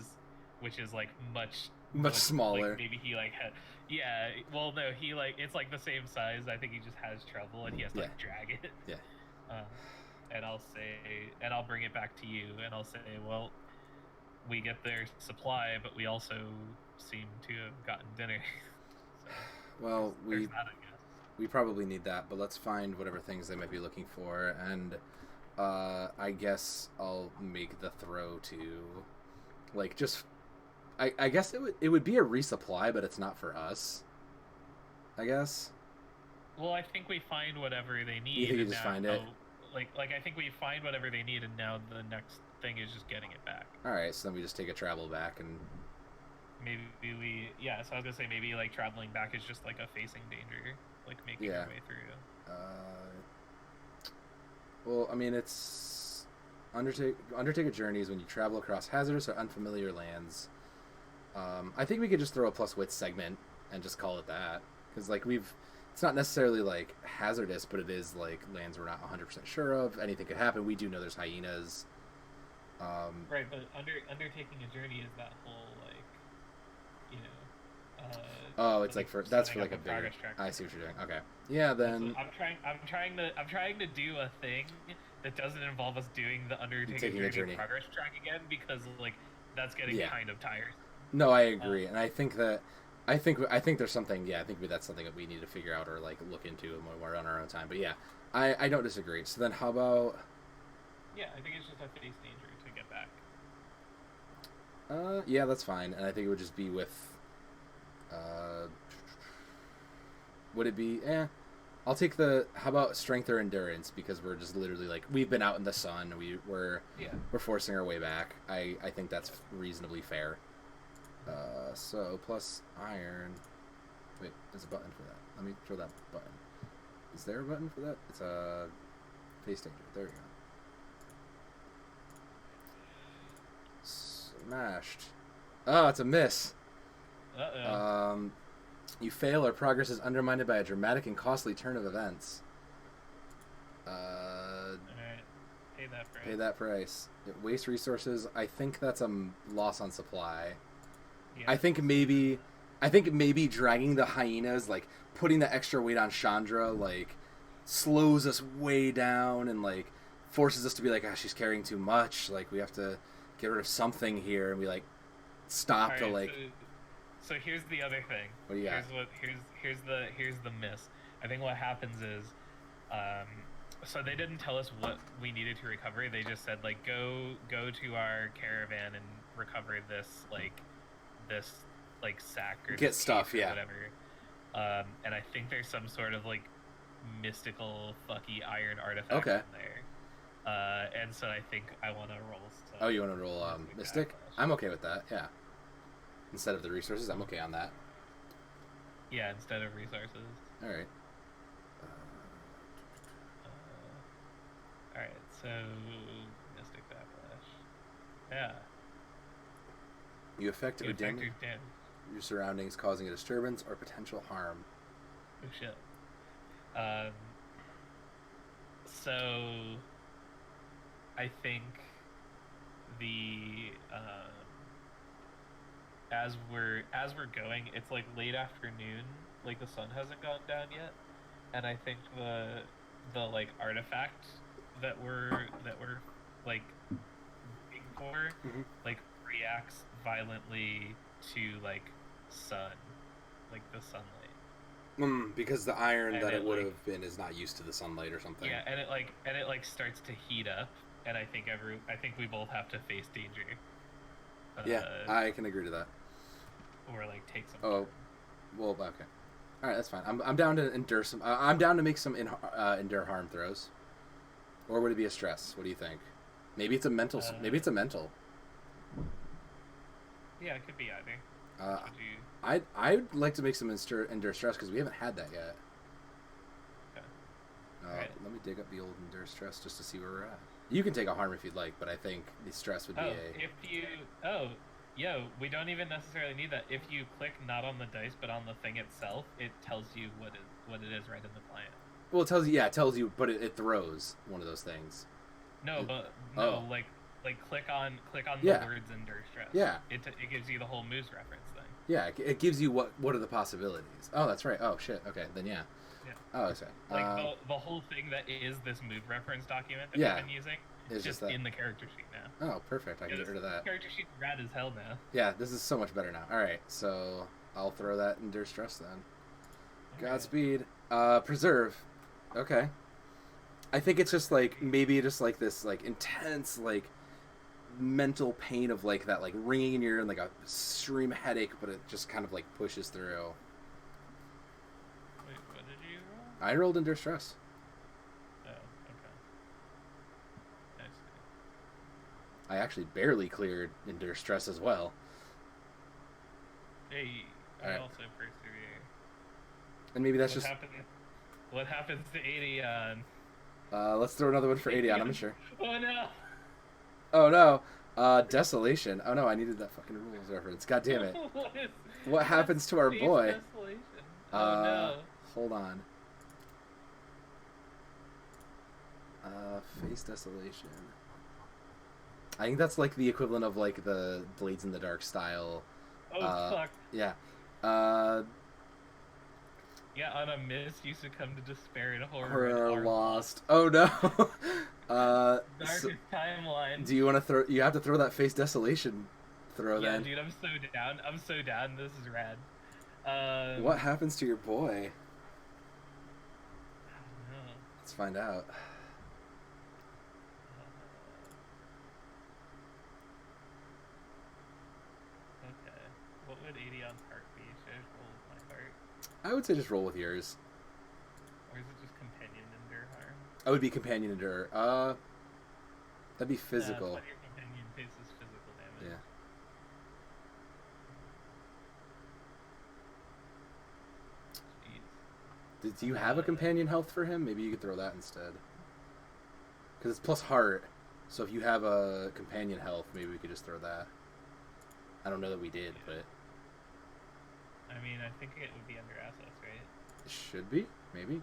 which is like much smaller. Like, maybe he like had, well no, he like, it's like the same size. I think he just has trouble, and he has to like drag it. Yeah. And I'll bring it back to you, and I'll say, well, we get their supply, but we also seem to have gotten dinner. So, well, there's that, I guess. We probably need that, but let's find whatever things they might be looking for, and I guess I'll make the throw to, like, just, I guess it would be a resupply, but it's not for us, I guess. Well, I think we find whatever they need. You think you just find it? like I think we find whatever they need, and now the next thing is just getting it back. All right, so then we just take a travel back and. Maybe yeah. So I was gonna say maybe like traveling back is just like a facing danger, like making our way through. Well, I mean, it's undertake a journey is when you travel across hazardous or unfamiliar lands. I think we could just throw a plus wit segment and just call it that, because like it's not necessarily like hazardous, but it is like lands we're not 100% sure of. Anything could happen. We do know there's hyenas. Right, but undertaking a journey is that whole like, you know. Oh, it's like that's for like a bigger. I see what you're doing. Okay. Yeah, then. So I'm trying to do a thing that doesn't involve us doing the undertaking a journey progress track again, because like that's getting kind of tired. No, I agree, and I think there's something. Yeah, I think that's something that we need to figure out or like look into when we're on our own time. But yeah, I don't disagree. So then, how about? Yeah, I think it's just a face danger to get back. Yeah, that's fine, and I think it would just be with. Would it be? I'll take the. How about strength or endurance? Because we're just literally like we've been out in the sun. We're forcing our way back. I think that's reasonably fair. So plus iron. Wait, there's a button for that. Let me throw that button. Is there a button for that? It's a face danger. There we go. Smashed. Oh, it's a miss. Uh-oh. You fail or progress is undermined by a dramatic and costly turn of events. Alright. Pay that price. Waste resources. I think that's a loss on supply. Yeah. I think maybe dragging the hyenas, like putting the extra weight on Chandra, like slows us way down and like forces us to be like, she's carrying too much. Like we have to get rid of something here, and we like stop to like. So here's the other thing. What do you got? Here's the miss. I think what happens is, so they didn't tell us what we needed to recover. They just said like go to our caravan and recover this sack or get stuff, or whatever. And I think there's some sort of like mystical fucky iron artifact in there. And so I think I want to roll. Oh, you want to roll mystic? I'm okay with that. Yeah. Instead of the resources, I'm okay on that. Yeah, instead of resources. All right. All right, so mystic backlash. Yeah. You affect or damage your surroundings, causing a disturbance or potential harm. Oh shit. So I think the as we're going, it's like late afternoon, like the sun hasn't gone down yet, and I think the like artifact that we're like looking for like reacts violently to like sun, like the sunlight. Because the iron and that it would have been is not used to the sunlight or something. Yeah, and it starts to heat up, and I think we both have to face danger. Yeah, I can agree to that. Or like take some. Oh, well, okay. All right, that's fine. I'm down to endure some. I'm down to make some endure harm throws. Or would it be a stress? What do you think? Maybe it's a mental. Maybe it's a mental. Yeah, it could be either. I'd like to make some endure stress because we haven't had that yet. Okay. Right. Let me dig up the old endure stress just to see where we're at. You can take a harm if you'd like, but I think the stress would be we don't even necessarily need that. If you click not on the dice but on the thing itself, it tells you what it is right in the client. Well, it tells you, but it throws one of those things. Like click on the words endure stress. Yeah. It gives you the whole moves reference thing. Yeah, it gives you what are the possibilities. Oh, that's right. Oh shit. Okay, then yeah. Yeah. Oh, okay. Like the whole thing that is this move reference document that we've been using is just in the character sheet now. Oh, perfect. I can get rid of that. Character sheet rad as hell now. Yeah, this is so much better now. All right, so I'll throw that endure stress then. Okay. Godspeed. Preserve. Okay. I think it's just like maybe just like this like intense like mental pain of like that like ringing in your ear and like a extreme headache, but it just kind of like pushes through. Wait, what did you roll? I rolled endure stress. Oh, okay. I actually barely cleared Endure Stress as well. Hey, I also persevere. And maybe that's What happens to Aedion? Let's throw another one for Aedion, I'm sure. Oh no! Oh no! Desolation. Oh no, I needed that fucking rules reference. God damn it. What happens to our boy? Desolation. Oh no. Hold on. Face Desolation. I think that's like the equivalent of like the Blades in the Dark style. Oh fuck. Yeah. Yeah, on a miss, you succumb to despair and horror and lost. Oh no. Darkest timeline. Do you want to throw? You have to throw that Face Desolation throw then. Yeah, dude, I'm so down. I'm so down. This is rad. What happens to your boy? I don't know. Let's find out. Okay. What would Aedion's heart be? Should I just roll with my heart? I would say just roll with yours. Or is it just companion endure harm? I would be companion endure. That'd be physical. Your companion faces physical damage. Yeah. Do you have a companion health for him? Maybe you could throw that instead. Because it's plus heart. So if you have a companion health, maybe we could just throw that. I don't know that we did, but... I mean, I think it would be under assets, right? It should be? Maybe?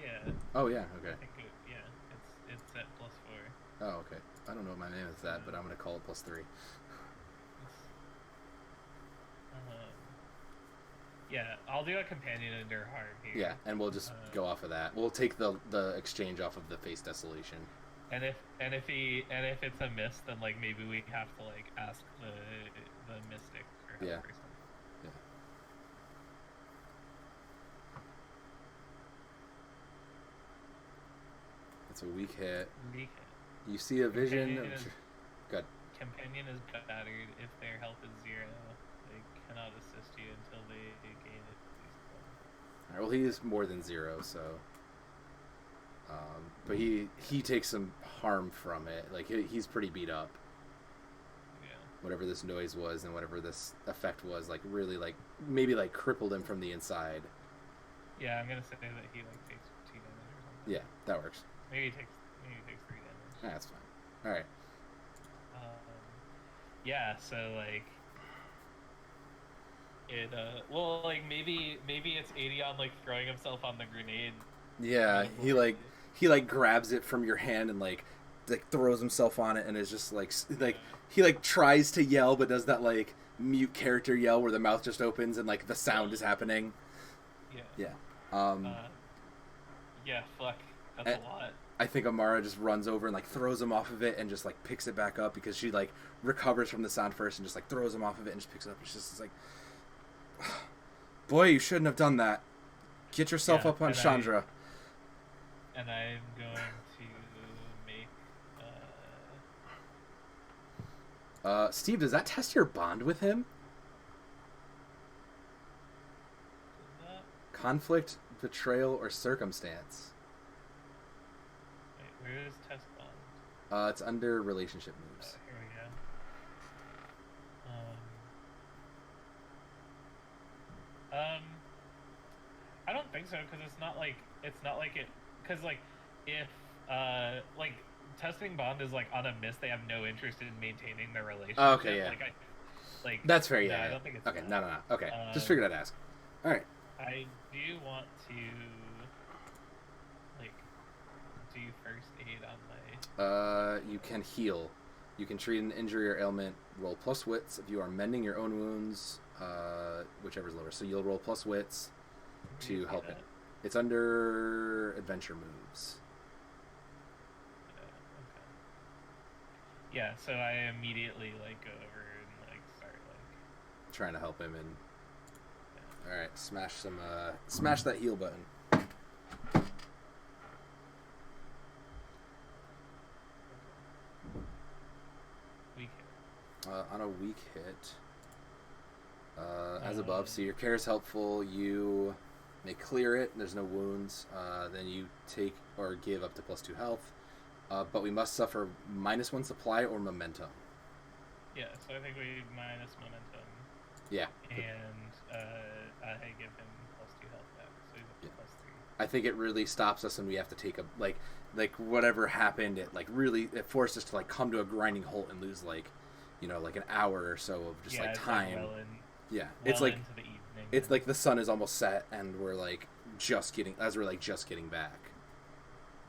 Yeah. Oh, yeah, okay. I think it's at +4. Oh, okay. I don't know what my name is that, but I'm going to call it +3. Yeah, I'll do a companion endure harm here. Yeah, and we'll just go off of that. We'll take the exchange off of the Face Desolation. And if it's a miss, then like maybe we have to like ask the mystic for help or something. Yeah. It's a weak hit. You see a vision. Good. Companion is battered. If their health is 0, they cannot assist you until they gain it. Alright, well, he is more than 0, so. But he takes some harm from it. Like he's pretty beat up. Yeah. Whatever this noise was and whatever this effect was, like really like maybe like crippled him from the inside. Yeah, I'm gonna say that he like takes 2 damage or something. Yeah, that works. Maybe he takes 3 damage. Yeah, that's fine. All right. Yeah, so like it well like maybe it's Aedion like throwing himself on the grenade. Yeah, he grabs it from your hand and like throws himself on it and is just like he like tries to yell but does that like mute character yell where the mouth just opens and like the sound is happening. Yeah. Yeah, fuck. That's a lot. I think Amara just runs over and like throws him off of it and just like picks it back up because she like recovers from the sound first and just like throws him off of it and just picks it up. It's just like, boy, you shouldn't have done that. Get yourself up on Chandra. And I'm going to make Steve, does that test your bond with him? Conflict, betrayal, or circumstance? Wait, where is test bond? It's under relationship moves. Here we go. I don't think so because it's not like it because like if like testing bond is like on a miss they have no interest in maintaining their relationship. Oh, okay, yeah. Like that's fair. Yeah, I don't think it's okay. that. No. Okay, just figured I'd ask. All right. I do want to like do first aid on my. You can heal. You can treat an injury or ailment. Roll plus wits if you are mending your own wounds. Whichever's lower. So you'll roll plus wits to help it. It's under adventure moves. Okay. Yeah, so I immediately like go over and like start like trying to help him and all right, smash that heal button. weak hit. On a weak hit, as above. So your care is helpful. You may clear it. There's no wounds. Then you take or give up to +2 health. but we must suffer -1 supply or momentum. Yeah, so I think we minus momentum. Yeah. And I give him +2 health back, so he's up to +3. I think it really stops us, and we have to take a like whatever happened. It forced us to like come to a grinding halt and lose like like an hour or so of just like time. Like yeah, it's like into the evening. It's like the sun is almost set, and we're like just getting back.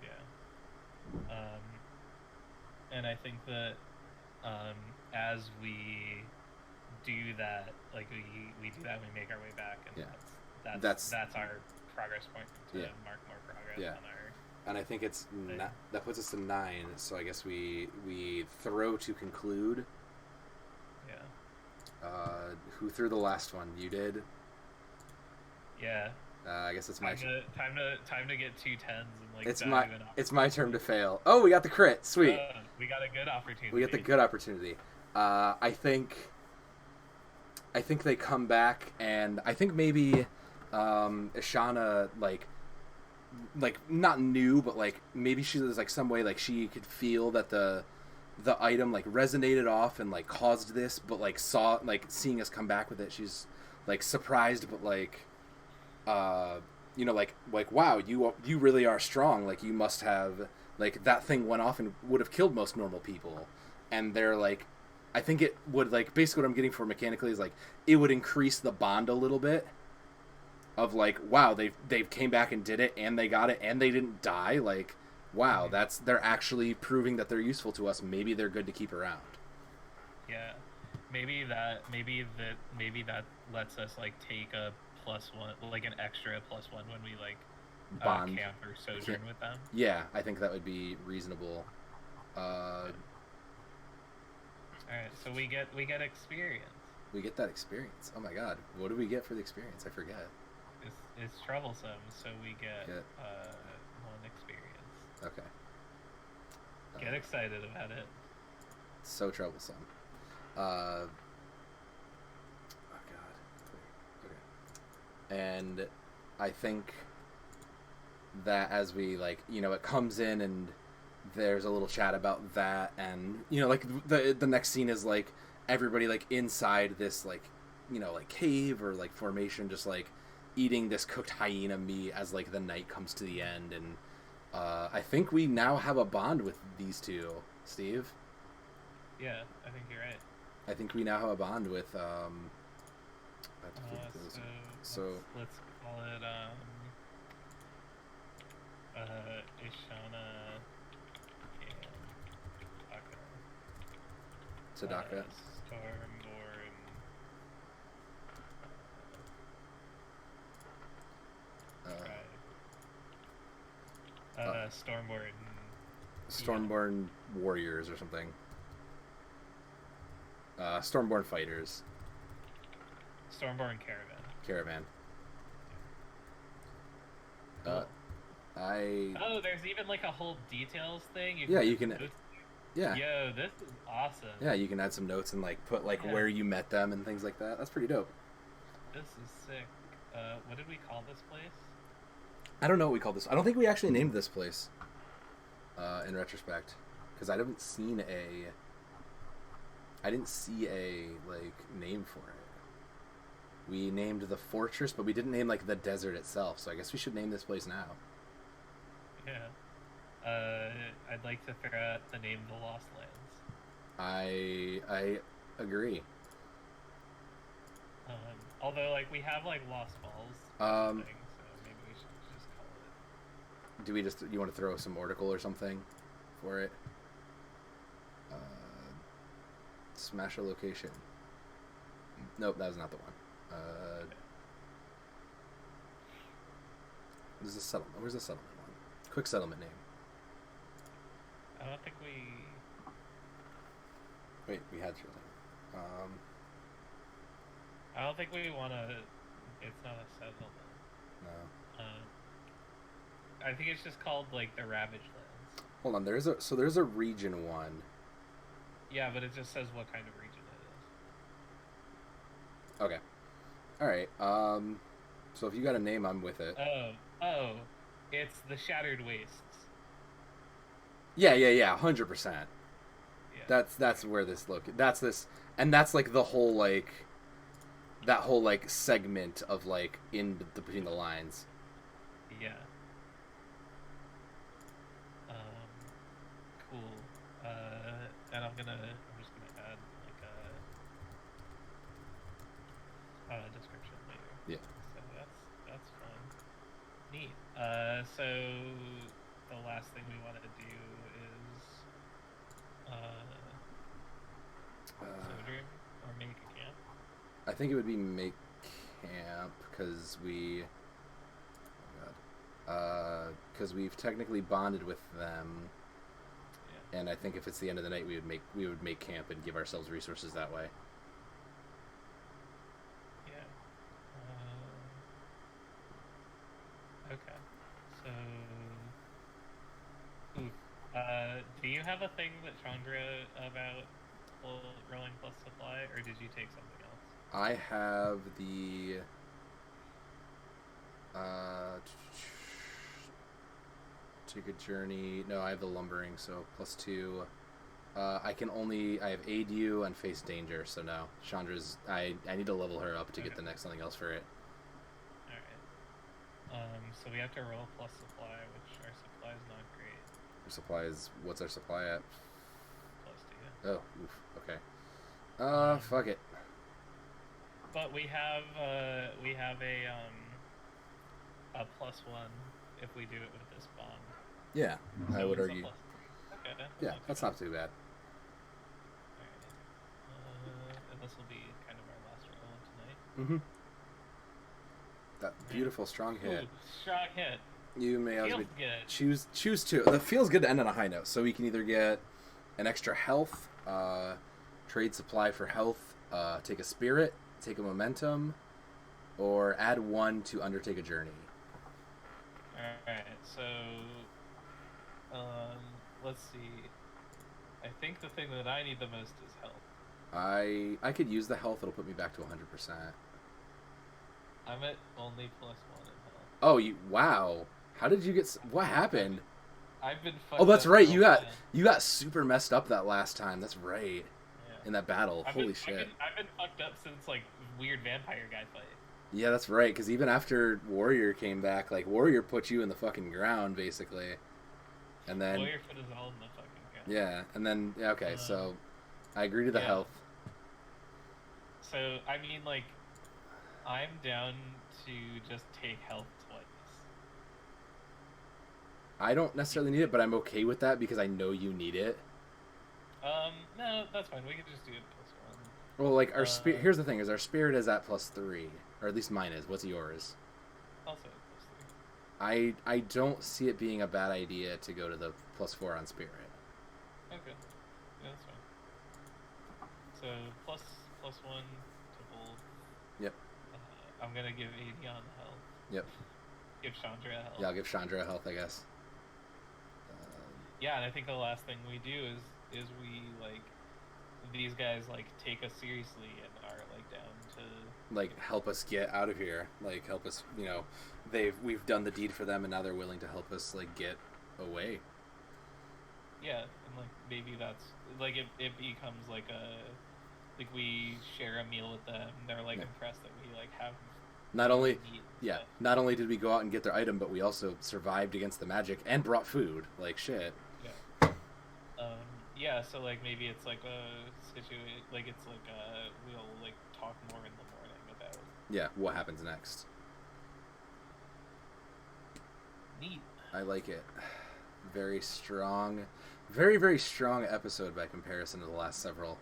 Yeah. And I think that as we do that, like we do that, we make our way back, and that's our progress point to mark more progress on our. And I think it's that puts us to 9. So I guess we throw to conclude. Yeah. Who threw the last one? You did. Yeah. I guess it's my time to get 2 10s and like. It's my turn to fail. Oh, we got the crit. Sweet. We got a good opportunity. We get the good opportunity. I think they come back, and I think maybe Ishana like not knew, but like maybe she was like some way like she could feel that the item like resonated off and like caused this, but like saw like seeing us come back with it, she's like surprised, but like like wow, you really are strong, like you must have like that thing went off and would have killed most normal people. And they're like, I think it would like basically what I'm getting for mechanically is like it would increase the bond a little bit of like, wow, they came back and did it, and they got it, and they didn't die. Like, wow, they're actually proving that they're useful to us. Maybe they're good to keep around. Yeah, maybe that lets us like take a +1, like an extra +1 when we like bond camp or sojourn with them. Yeah, I think that would be reasonable. All right, so we get experience. We get that experience. Oh my god, what do we get for the experience? I forget. It's troublesome, so we get 1 experience. Okay. Get excited about it. So troublesome. Oh god. Okay. And I think that as we like, it comes in and there's a little chat about that, and like the next scene is like everybody like inside this like like cave or like formation, just like eating this cooked hyena meat as like the night comes to the end. And I think we now have a bond with these two, Steve. Yeah, I think you're right. I think we now have a bond with so let's call it Ishana and Sadaka. Stormborn. Stormborn warriors or something. Stormborn fighters. Stormborn caravan. Oh, there's even like a whole details thing. You can. Yeah. Yo, this is awesome. Yeah, you can add some notes and like put like where you met them and things like that. That's pretty dope. This is sick. What did we call this place? I don't know what we called this. I don't think we actually named this place. In retrospect, because I didn't see a like name for it. We named the fortress, but we didn't name like the desert itself. So I guess we should name this place now. Yeah. I'd like to figure out the name of the Lost Lands. I agree. Although like we have like Lost Falls. So maybe we should just call it. You want to throw some article or something for it? Smash a location. Nope, that was not the one. This is a settlement. Where's the settlement one? Quick settlement name. I don't think we. Wait, we had something. I don't think we want to. It's not a settlement. No. I think it's just called like the Ravaged Lands. Hold on, there's a region one. Yeah, but it just says what kind of region it is. Okay. All right. So if you got a name, I'm with it. Oh, it's the Shattered Wastes. Yeah, 100%. Yeah. That's where that's this, and that's like the whole like that whole like segment of like between the lines. Yeah. Cool. And I'm just gonna add like a description later. Yeah. So that's fun. Neat. So the last thing we want to do is sojourn or make a camp. I think it would be make camp because because we've technically bonded with them, Yeah. and I think if it's the end of the night, we would make camp and give ourselves resources that way. Yeah. Okay. So, do you have a thing that Chandra about rolling plus supply, or did you take something else? I have the take a journey. No, I have the lumbering, so +2. I have aid you and face danger, so no. Chandra's I need to level her up to get the next something else for it. Alright. So we have to roll plus supply, which our supply is not great. Our supply is what's our supply at? +2. Oh, oof, okay. Fuck it. But we have a +1 if we do it with this bond. Yeah, so I would argue. Okay. Yeah, that's not too bad. Alright. And this will be kind of our last roll of tonight. Mm-hmm. That beautiful strong hit. Ooh, strong hit. You may Feels good. choose two. That feels good to end on a high note. So we can either get an extra health, trade supply for health, take a spirit, take a momentum, or add 1 to undertake a journey. Alright, so let's see. I think the thing that I need the most is health. I could use the health. It'll put me back to 100%. I'm at only +1 in health. Oh, wow. How did you get? What happened? I've been fucked Oh, that's up right. so You got super messed up that last time. That's right. Yeah. In that battle. Holy shit. I've been fucked up since like weird vampire guy fight. Yeah, that's right. Because even after Warrior came back, like Warrior put you in the fucking ground basically, and then Warrior put us all in the fucking ground. yeah, and then okay, so I agree to the health. So I mean, like, I'm down to just take health twice. I don't necessarily need it, but I'm okay with that because I know you need it. No, that's fine. We can just do it +1. Well, like our spirit. Here's the thing: is our spirit is at +3, or at least mine is. What's yours? Also +3. I don't see it being a bad idea to go to the +4 on spirit. Okay, yeah, that's fine. So +1 to both. Yep. I'm gonna give Avion health. Yep. Give Chandra health. Yeah, I'll give Chandra a health, I guess. Yeah, and I think the last thing we do is we like these guys like take us seriously and are like down to like help us get out of here. Like help us, we've done the deed for them and now they're willing to help us like get away. Yeah, and like maybe that's like it becomes like we share a meal with them. They're like impressed that we like have not only stuff. Not only did we go out and get their item, but we also survived against the magic and brought food. Like shit. Yeah, so like maybe it's like a situation, like it's like we'll like talk more in the morning about what happens next. Neat. I like it. Very strong, very very strong episode by comparison to the last several.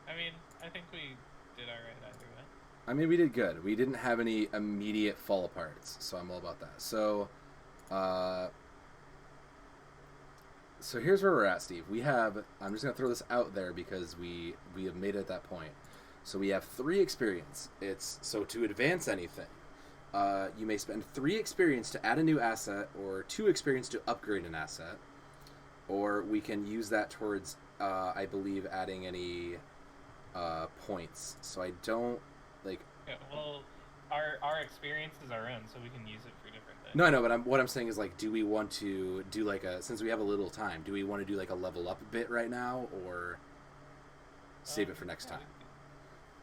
I mean, I think we did alright either way. I mean, we did good. We didn't have any immediate fall aparts, so I'm all about that. So here's where we're at, Steve. I'm just going to throw this out there because we have made it at that point. So we have 3 experience. So to advance anything, you may spend 3 experience to add a new asset or 2 experience to upgrade an asset. Or we can use that towards, I believe, adding any points. So I don't, like... Yeah, well, our experience is our own, so we can use it for different things. No, I know, but what I'm saying is, like, do we want to do like since we have a little time, do we want to do like a level up bit right now, or save it for next time?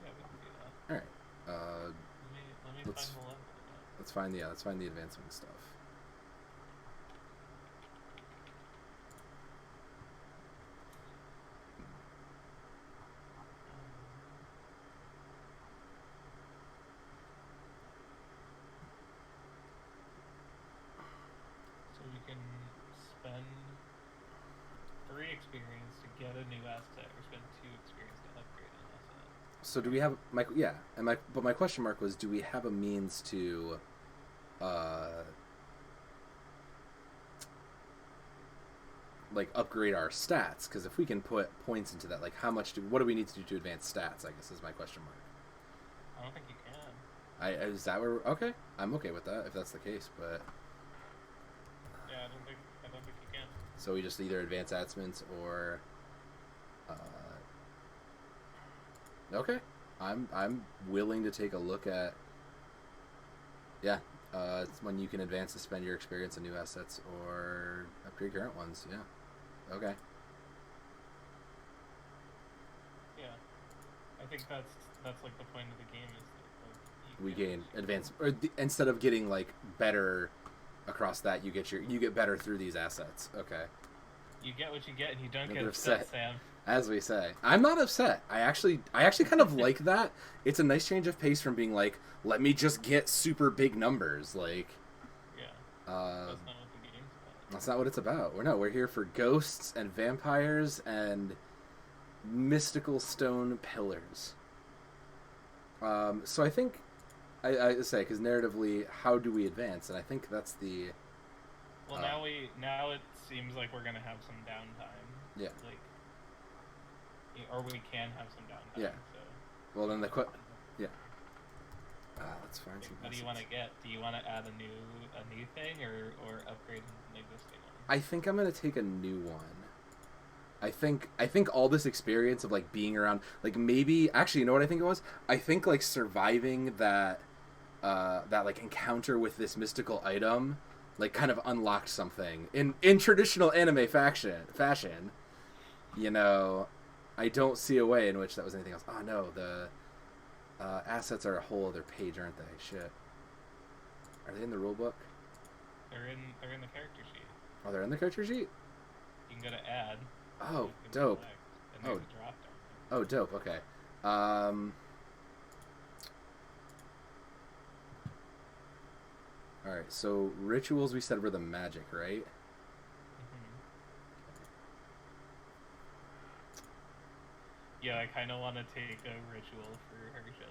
Yeah, we can do that. All right. Let me Let's- find the level. Let's find the advancement stuff. So we can spend 3 experience to get a new asset, or spend 2 experience to upgrade an asset. So do we have but my question mark was, do we have a means to like upgrade our stats? Because if we can put points into that, like what do we need to do to advance stats, I guess is my question mark. I don't think you can. Is that where okay, I'm okay with that if that's the case, but Yeah, I don't think you can. so we just either advance advancements or okay, I'm willing to take a look at it's when you can advance to spend your experience on new assets or upgrade current ones. Yeah, okay. Yeah, I think that's like the point of the game is that, like, We gain advance, or instead of getting like better across that, you get better through these assets. Okay. You get what you get, and you don't Never get upset, upset. Sam. As we say, I'm not upset. I actually kind of like that. It's a nice change of pace from being like, let me just get super big numbers. Like, Yeah, that's not what the game's about. that's not what it's about. We're here for ghosts and vampires and mystical stone pillars. So I think I say, because narratively, how do we advance? And I think that's the. Well, now it seems like we're gonna have some downtime. Yeah. Like, or we can have some downtime. Yeah. So. Well, then let's find some. What do you want to get? Do you want to add a new thing, or upgrade an existing one? I think I'm gonna take a new one. I think all this experience of like being around, like maybe actually, you know what I think it was? I think like surviving that like encounter with this mystical item, like kind of unlocked something in traditional anime fashion. You know, I don't see a way in which that was anything else. Oh no, the assets are a whole other page, aren't they? Shit. Are they in the rulebook? They're in the character sheet. Oh, they're in the character sheet? You can go to add. Oh, you can dope. select, and there's a drop down. Oh, dope. Okay. All right. So rituals we said were the magic, right? Yeah, I kind of want to take a ritual for Hersham.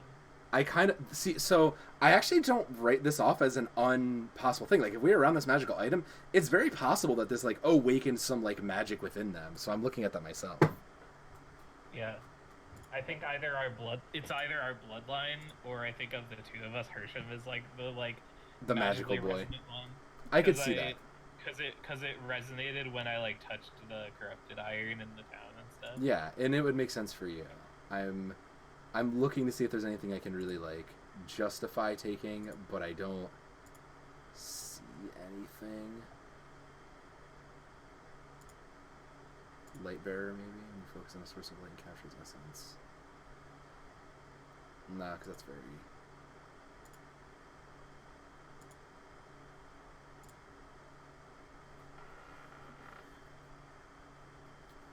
I kind of see. So I actually don't write this off as an unpossible thing. Like if we're around this magical item, it's very possible that this like awakens some like magic within them. So I'm looking at that myself. Yeah, I think it's either our bloodline, or I think of the two of us, Hersham is like the magical boy. resonant one. I could see that. Because it resonated when I like touched the corrupted iron in the town and stuff. Yeah, and it would make sense for you. I'm looking to see if there's anything I can really like justify taking, but I don't see anything. Lightbearer, maybe? And focus on a source of light and captures essence. Nah, because that's very.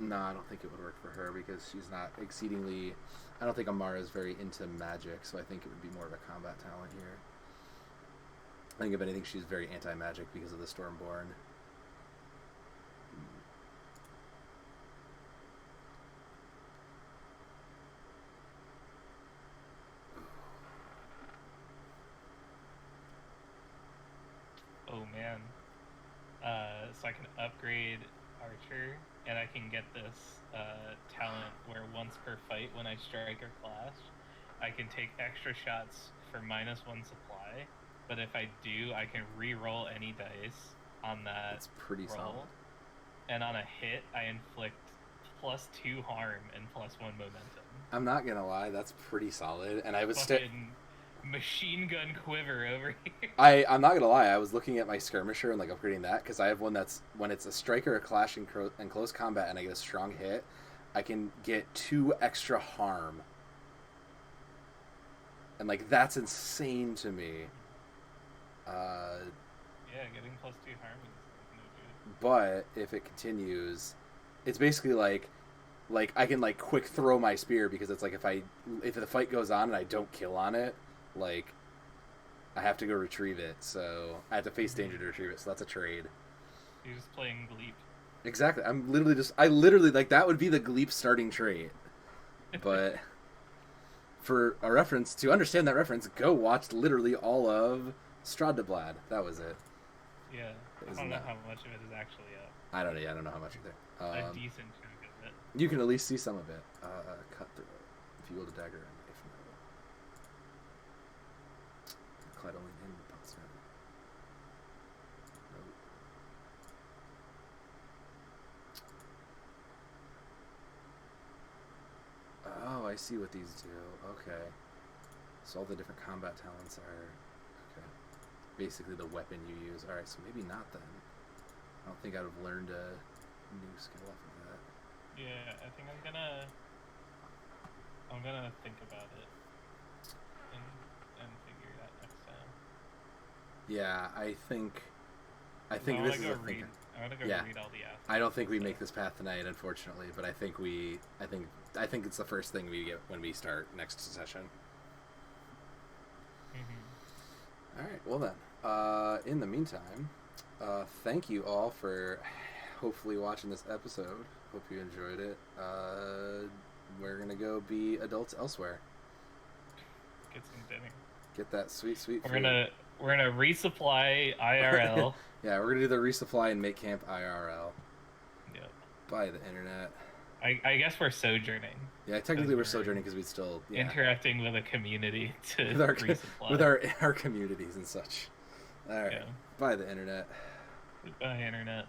No, I don't think it would work for her because she's not exceedingly. I don't think Amara is very into magic, so I think it would be more of a combat talent here. I think if anything, she's very anti-magic because of the Stormborn. Oh man. So I can upgrade Archer, and I can get this talent where once per fight when I strike or clash, I can take extra shots for -1 supply, but if I do, I can re-roll any dice on that That's pretty roll, solid. and on a hit, I inflict +2 harm and +1 momentum. I'm not gonna lie, that's pretty solid, and I was Fucking machine gun quiver over here. I'm not gonna lie. I was looking at my skirmisher and like upgrading that because I have one that's when it's a strike or a clash in close combat and I get a strong hit, I can get 2 extra harm. And like that's insane to me. Yeah, getting +2 harm is no good. But if it continues, it's basically like I can like quick throw my spear because it's like if the fight goes on and I don't kill on it, like I have to go retrieve it. So I have to face danger to retrieve it. So that's a trade. You're just playing Gleep. Exactly. I literally like that would be the Gleep starting trait. But for a reference to understand that reference, go watch literally all of Stradablad. That was it. Yeah, I don't know how much of it is actually up. I don't know how much either. A decent chunk of it. You can at least see some of it. Cut through it. If you wield a dagger and knife, no. Clad only in puppets, no. Oh, I see what these do. Okay. So all the different combat talents are... Okay. Basically the weapon you use. Alright, so maybe not then. I don't think I'd have learned a new skill off of that. Yeah, I think I'm gonna think about it and figure it out next time. Yeah, I think this is a thing. I want to go read all the aspects. I don't think we make this path tonight, unfortunately, but I think it's the first thing we get when we start next session. Mm-hmm. All right. Well then, in the meantime, thank you all for hopefully watching this episode. Hope you enjoyed it. We're gonna go be adults elsewhere. Get some dinner. Get that sweet food. We're gonna resupply IRL. Yeah, we're gonna do the resupply and make camp IRL. Yep. By the internet. I guess we're sojourning. Yeah, technically we're sojourning because we still interacting with a community to resupply. With our communities and such. All right. Yeah. By the internet. Goodbye, internet.